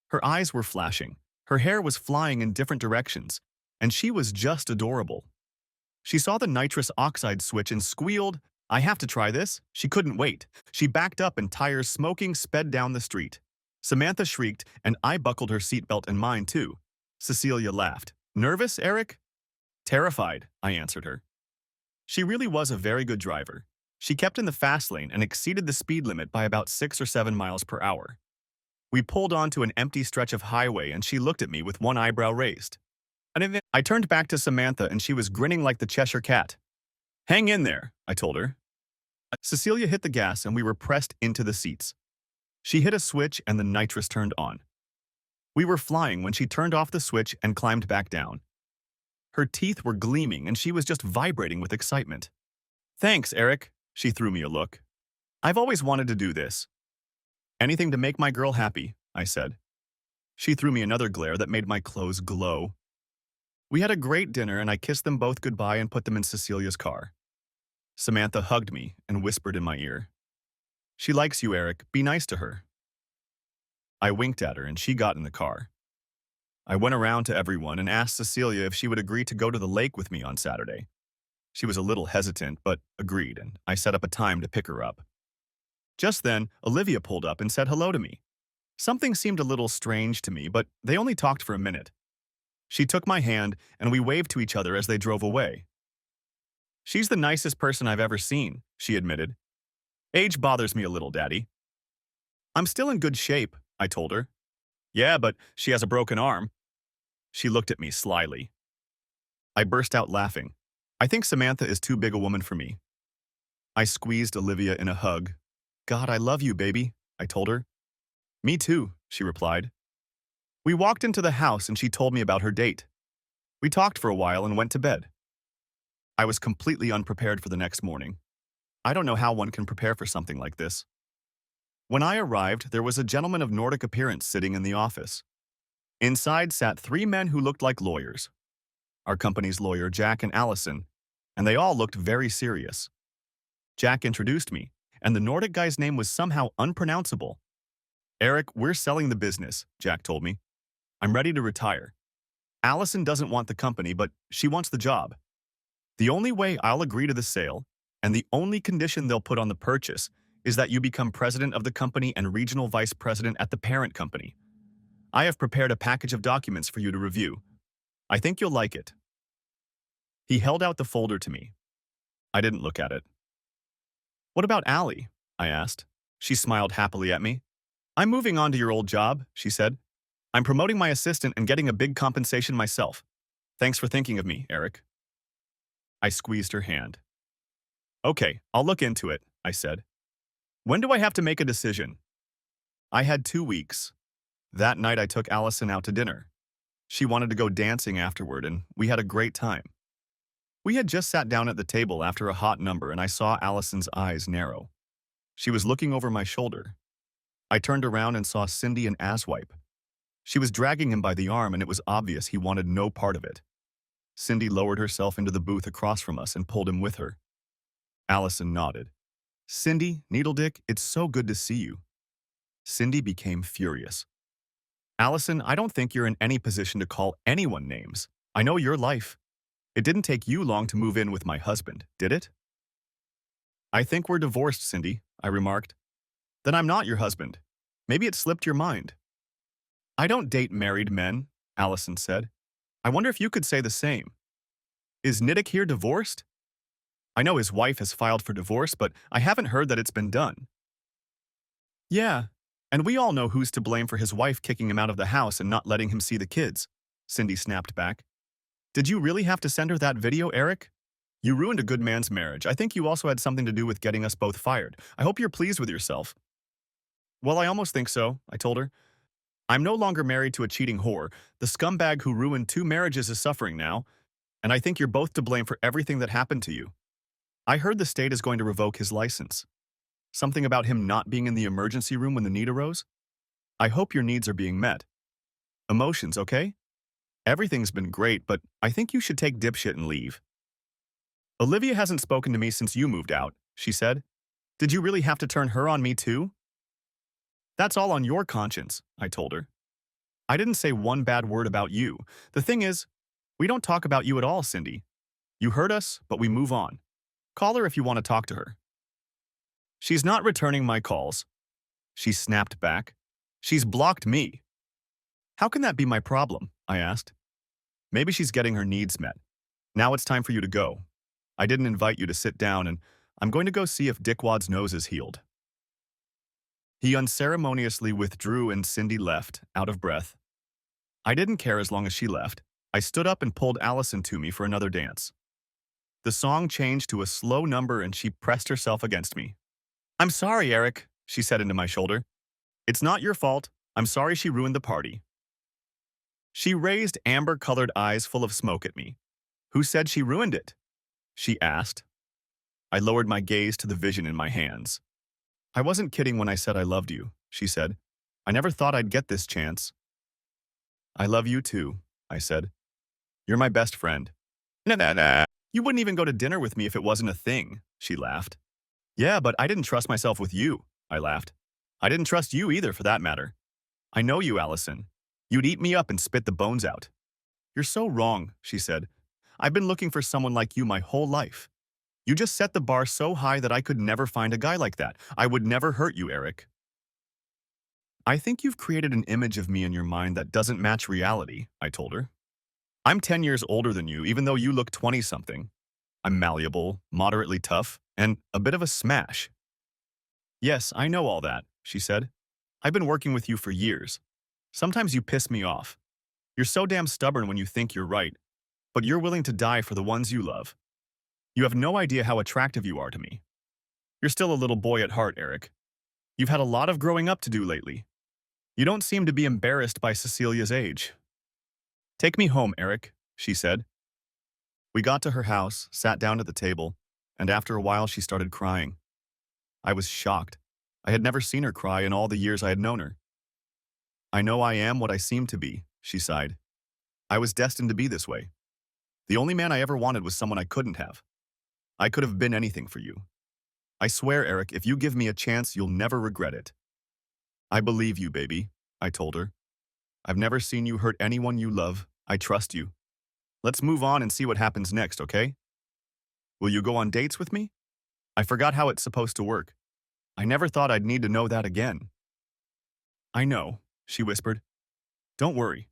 Her eyes were flashing, her hair was flying in different directions, and she was just adorable. She saw the nitrous oxide switch and squealed, "I have to try this." She couldn't wait. She backed up and tires smoking sped down the street. Samantha shrieked and I buckled her seatbelt and mine too. Cecilia laughed. "Nervous, Eric?" "Terrified," I answered her. She really was a very good driver. She kept in the fast lane and exceeded the speed limit by about 6 or 7 miles per hour. We pulled onto an empty stretch of highway and she looked at me with one eyebrow raised. I turned back to Samantha and she was grinning like the Cheshire Cat. "Hang in there," I told her. Cecilia hit the gas and we were pressed into the seats. She hit a switch and the nitrous turned on. We were flying when she turned off the switch and climbed back down. Her teeth were gleaming and she was just vibrating with excitement. "Thanks, Eric," she threw me a look. "I've always wanted to do this." "Anything to make my girl happy," I said. She threw me another glare that made my clothes glow. We had a great dinner and I kissed them both goodbye and put them in Cecilia's car. Samantha hugged me and whispered in my ear, "She likes you, Eric. Be nice to her." I winked at her and she got in the car. I went around to everyone and asked Cecilia if she would agree to go to the lake with me on Saturday. She was a little hesitant, but agreed, and I set up a time to pick her up. Just then, Olivia pulled up and said hello to me. Something seemed a little strange to me, but they only talked for a minute. She took my hand and we waved to each other as they drove away. "She's the nicest person I've ever seen," she admitted. "Age bothers me a little, Daddy." "I'm still in good shape," I told her. "Yeah, but she has a broken arm." She looked at me slyly. I burst out laughing. "I think Samantha is too big a woman for me." I squeezed Olivia in a hug. "God, I love you, baby," I told her. "Me too," she replied. We walked into the house and she told me about her date. We talked for a while and went to bed. I was completely unprepared for the next morning. I don't know how one can prepare for something like this. When I arrived, there was a gentleman of Nordic appearance sitting in the office. Inside sat 3 men who looked like lawyers. Our company's lawyer, Jack and Allison, and they all looked very serious. Jack introduced me, and the Nordic guy's name was somehow unpronounceable. "Eric, we're selling the business," Jack told me. "I'm ready to retire. Allison doesn't want the company, but she wants the job. The only way I'll agree to the sale, and the only condition they'll put on the purchase, is that you become president of the company and regional vice president at the parent company. I have prepared a package of documents for you to review. I think you'll like it." He held out the folder to me. I didn't look at it. "What about Allie?" I asked. She smiled happily at me. "I'm moving on to your old job," she said. "I'm promoting my assistant and getting a big compensation myself. Thanks for thinking of me, Eric." I squeezed her hand. "Okay, I'll look into it," I said. "When do I have to make a decision?" I had 2 weeks. That night I took Allison out to dinner. She wanted to go dancing afterward, and we had a great time. We had just sat down at the table after a hot number, and I saw Allison's eyes narrow. She was looking over my shoulder. I turned around and saw Cindy and Aswipe. She was dragging him by the arm, and it was obvious he wanted no part of it. Cindy lowered herself into the booth across from us and pulled him with her. Allison nodded. Cindy, Needledick, it's so good to see you. Cindy became furious. Allison, I don't think you're in any position to call anyone names. I know your life. It didn't take you long to move in with my husband, did it? I think we're divorced, Cindy, I remarked. Then I'm not your husband. Maybe it slipped your mind. I don't date married men, Allison said. I wonder if you could say the same. Is Niddick here divorced? I know his wife has filed for divorce, but I haven't heard that it's been done. Yeah, and we all know who's to blame for his wife kicking him out of the house and not letting him see the kids, Cindy snapped back. Did you really have to send her that video, Eric? You ruined a good man's marriage. I think you also had something to do with getting us both fired. I hope you're pleased with yourself. Well, I almost think so, I told her. I'm no longer married to a cheating whore. The scumbag who ruined 2 marriages is suffering now, and I think you're both to blame for everything that happened to you. I heard the state is going to revoke his license. Something about him not being in the emergency room when the need arose? I hope your needs are being met. Emotions, okay? Everything's been great, but I think you should take dipshit and leave. Olivia hasn't spoken to me since you moved out, she said. Did you really have to turn her on me too? That's all on your conscience, I told her. I didn't say one bad word about you. The thing is, we don't talk about you at all, Cindy. You hurt us, but we move on. Call her if you want to talk to her. She's not returning my calls. She snapped back. She's blocked me. How can that be my problem? I asked. Maybe she's getting her needs met. Now it's time for you to go. I didn't invite you to sit down, and I'm going to go see if Dickwad's nose is healed. He unceremoniously withdrew and Cindy left, out of breath. I didn't care as long as she left. I stood up and pulled Allison to me for another dance. The song changed to a slow number and she pressed herself against me. I'm sorry, Eric, she said into my shoulder. It's not your fault. I'm sorry she ruined the party. She raised amber-colored eyes full of smoke at me. Who said she ruined it? She asked. I lowered my gaze to the vision in my hands. I wasn't kidding when I said I loved you, she said. I never thought I'd get this chance. I love you too, I said. You're my best friend. Nah. You wouldn't even go to dinner with me if it wasn't a thing, she laughed. Yeah, but I didn't trust myself with you, I laughed. I didn't trust you either, for that matter. I know you, Allison. You'd eat me up and spit the bones out. You're so wrong, she said. I've been looking for someone like you my whole life. You just set the bar so high that I could never find a guy like that. I would never hurt you, Eric. I think you've created an image of me in your mind that doesn't match reality, I told her. I'm 10 years older than you, even though you look 20-something. I'm malleable, moderately tough, and a bit of a smash. Yes, I know all that, she said. I've been working with you for years. Sometimes you piss me off. You're so damn stubborn when you think you're right, but you're willing to die for the ones you love. You have no idea how attractive you are to me. You're still a little boy at heart, Eric. You've had a lot of growing up to do lately. You don't seem to be embarrassed by Cecilia's age. Take me home, Eric, she said. We got to her house, sat down at the table, and after a while she started crying. I was shocked. I had never seen her cry in all the years I had known her. I know I am what I seem to be, she sighed. I was destined to be this way. The only man I ever wanted was someone I couldn't have. I could have been anything for you. I swear, Eric, if you give me a chance, you'll never regret it. I believe you, baby, I told her. I've never seen you hurt anyone you love. I trust you. Let's move on and see what happens next, okay? Will you go on dates with me? I forgot how it's supposed to work. I never thought I'd need to know that again. I know, she whispered. Don't worry.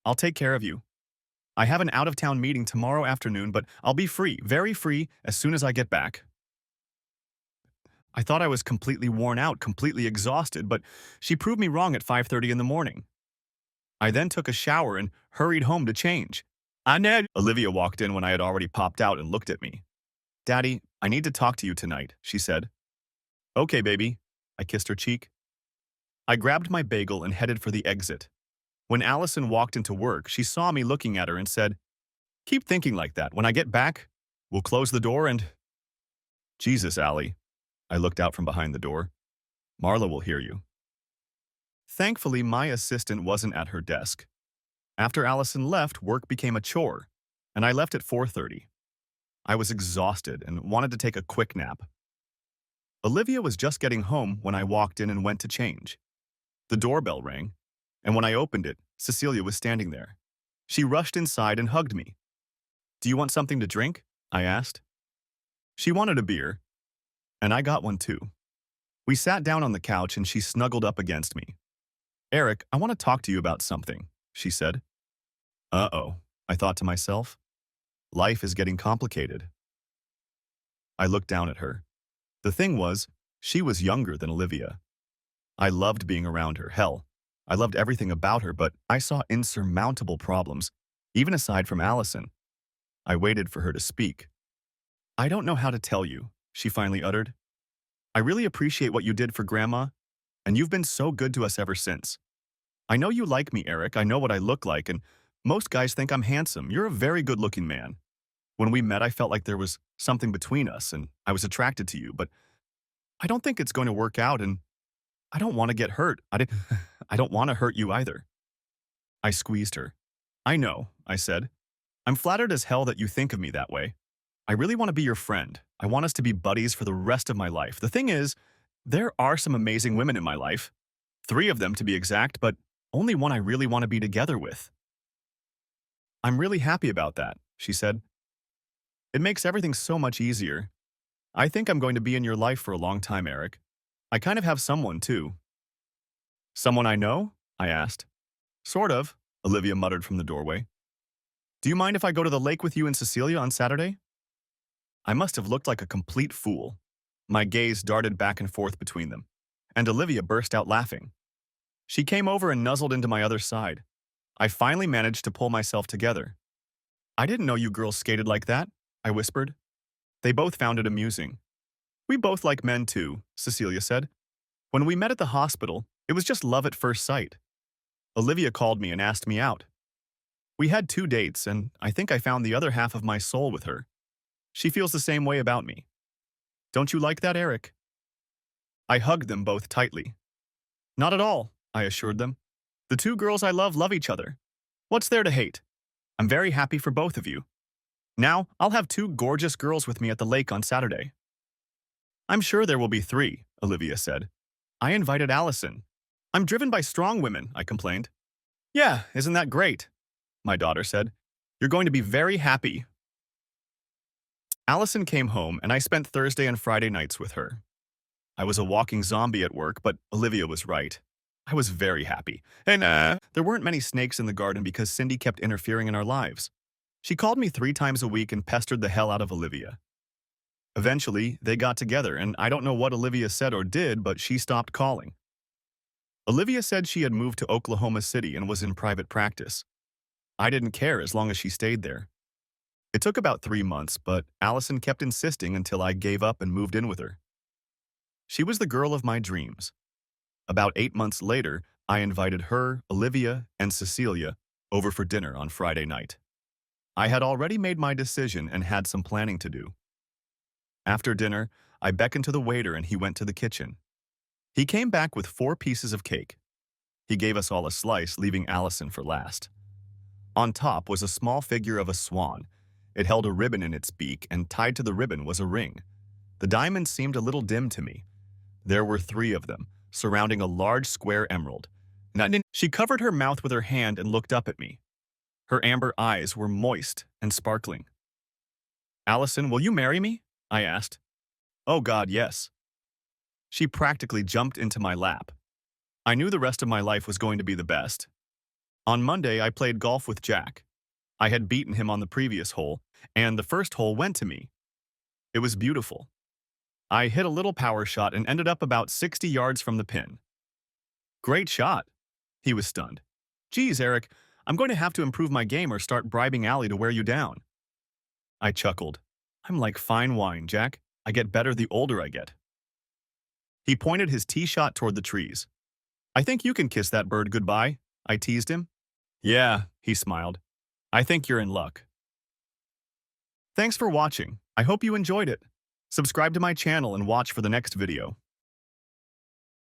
I'll take care of you. I have an out-of-town meeting tomorrow afternoon, but I'll be free, very free, as soon as I get back. I thought I was completely worn out, completely exhausted, but she proved me wrong at 5:30 in the morning. I then took a shower and hurried home to change. Olivia walked in when I had already popped out and looked at me. Daddy, I need to talk to you tonight, she said. Okay, baby. I kissed her cheek. I grabbed my bagel and headed for the exit. When Allison walked into work, she saw me looking at her and said, Keep thinking like that. When I get back, we'll close the door and… Jesus, Allie. I looked out from behind the door. Marla will hear you. Thankfully, my assistant wasn't at her desk. After Allison left, work became a chore, and I left at 4:30. I was exhausted and wanted to take a quick nap. Olivia was just getting home when I walked in and went to change. The doorbell rang, and when I opened it, Cecilia was standing there. She rushed inside and hugged me. "Do you want something to drink?" I asked. She wanted a beer, and I got one too. We sat down on the couch and she snuggled up against me. "Eric, I want to talk to you about something," she said. Uh-oh, I thought to myself. Life is getting complicated. I looked down at her. The thing was, she was younger than Olivia. I loved being around her. Hell, I loved everything about her, but I saw insurmountable problems, even aside from Allison. I waited for her to speak. "I don't know how to tell you," she finally uttered. "I really appreciate what you did for Grandma, and you've been so good to us ever since. I know you like me, Eric. I know what I look like, and most guys think I'm handsome. You're a very good-looking man. When we met, I felt like there was something between us, and I was attracted to you, but I don't think it's going to work out, and I don't want to get hurt. I don't want to hurt you either." I squeezed her. "I know," I said. "I'm flattered as hell that you think of me that way. I really want to be your friend. I want us to be buddies for the rest of my life. The thing is, there are some amazing women in my life. 3 of them to be exact, but only one I really want to be together with." "I'm really happy about that," she said. "It makes everything so much easier. I think I'm going to be in your life for a long time, Eric. I kind of have someone, too." "Someone I know?" I asked. "Sort of," Olivia muttered from the doorway. "Do you mind if I go to the lake with you and Cecilia on Saturday?" I must have looked like a complete fool. My gaze darted back and forth between them, and Olivia burst out laughing. She came over and nuzzled into my other side. I finally managed to pull myself together. "I didn't know you girls skated like that," I whispered. They both found it amusing. "We both like men too," Cecilia said. "When we met at the hospital, it was just love at first sight. Olivia called me and asked me out. We had 2 dates, and I think I found the other half of my soul with her. She feels the same way about me. Don't you like that, Eric?" I hugged them both tightly. "Not at all," I assured them. "The 2 girls I love each other. What's there to hate? I'm very happy for both of you. Now, I'll have 2 gorgeous girls with me at the lake on Saturday." "I'm sure there will be 3, Olivia said. "I invited Allison." "I'm driven by strong women," I complained. "Yeah, isn't that great?" my daughter said. "You're going to be very happy." Allison came home, and I spent Thursday and Friday nights with her. I was a walking zombie at work, but Olivia was right. I was very happy. And there weren't many snakes in the garden because Cindy kept interfering in our lives. She called me 3 times a week and pestered the hell out of Olivia. Eventually, they got together, and I don't know what Olivia said or did, but she stopped calling. Olivia said she had moved to Oklahoma City and was in private practice. I didn't care as long as she stayed there. It took about 3 months, but Allison kept insisting until I gave up and moved in with her. She was the girl of my dreams. About 8 months later, I invited her, Olivia, and Cecilia over for dinner on Friday night. I had already made my decision and had some planning to do. After dinner, I beckoned to the waiter and he went to the kitchen. He came back with 4 pieces of cake. He gave us all a slice, leaving Allison for last. On top was a small figure of a swan. It held a ribbon in its beak, and tied to the ribbon was a ring. The diamonds seemed a little dim to me. There were 3 of them, surrounding a large square emerald. She covered her mouth with her hand and looked up at me. Her amber eyes were moist and sparkling. "Allison, will you marry me?" I asked. "Oh God, yes." She practically jumped into my lap. I knew the rest of my life was going to be the best. On Monday, I played golf with Jack. I had beaten him on the previous hole, and the first hole went to me. It was beautiful. I hit a little power shot and ended up about 60 yards from the pin. "Great shot." He was stunned. "Geez, Eric, I'm going to have to improve my game or start bribing Allie to wear you down." I chuckled. "I'm like fine wine, Jack. I get better the older I get." He pointed his tee shot toward the trees. "I think you can kiss that bird goodbye," I teased him. "Yeah," he smiled. "I think you're in luck." Thanks for watching. I hope you enjoyed it. Subscribe to my channel and watch for the next video.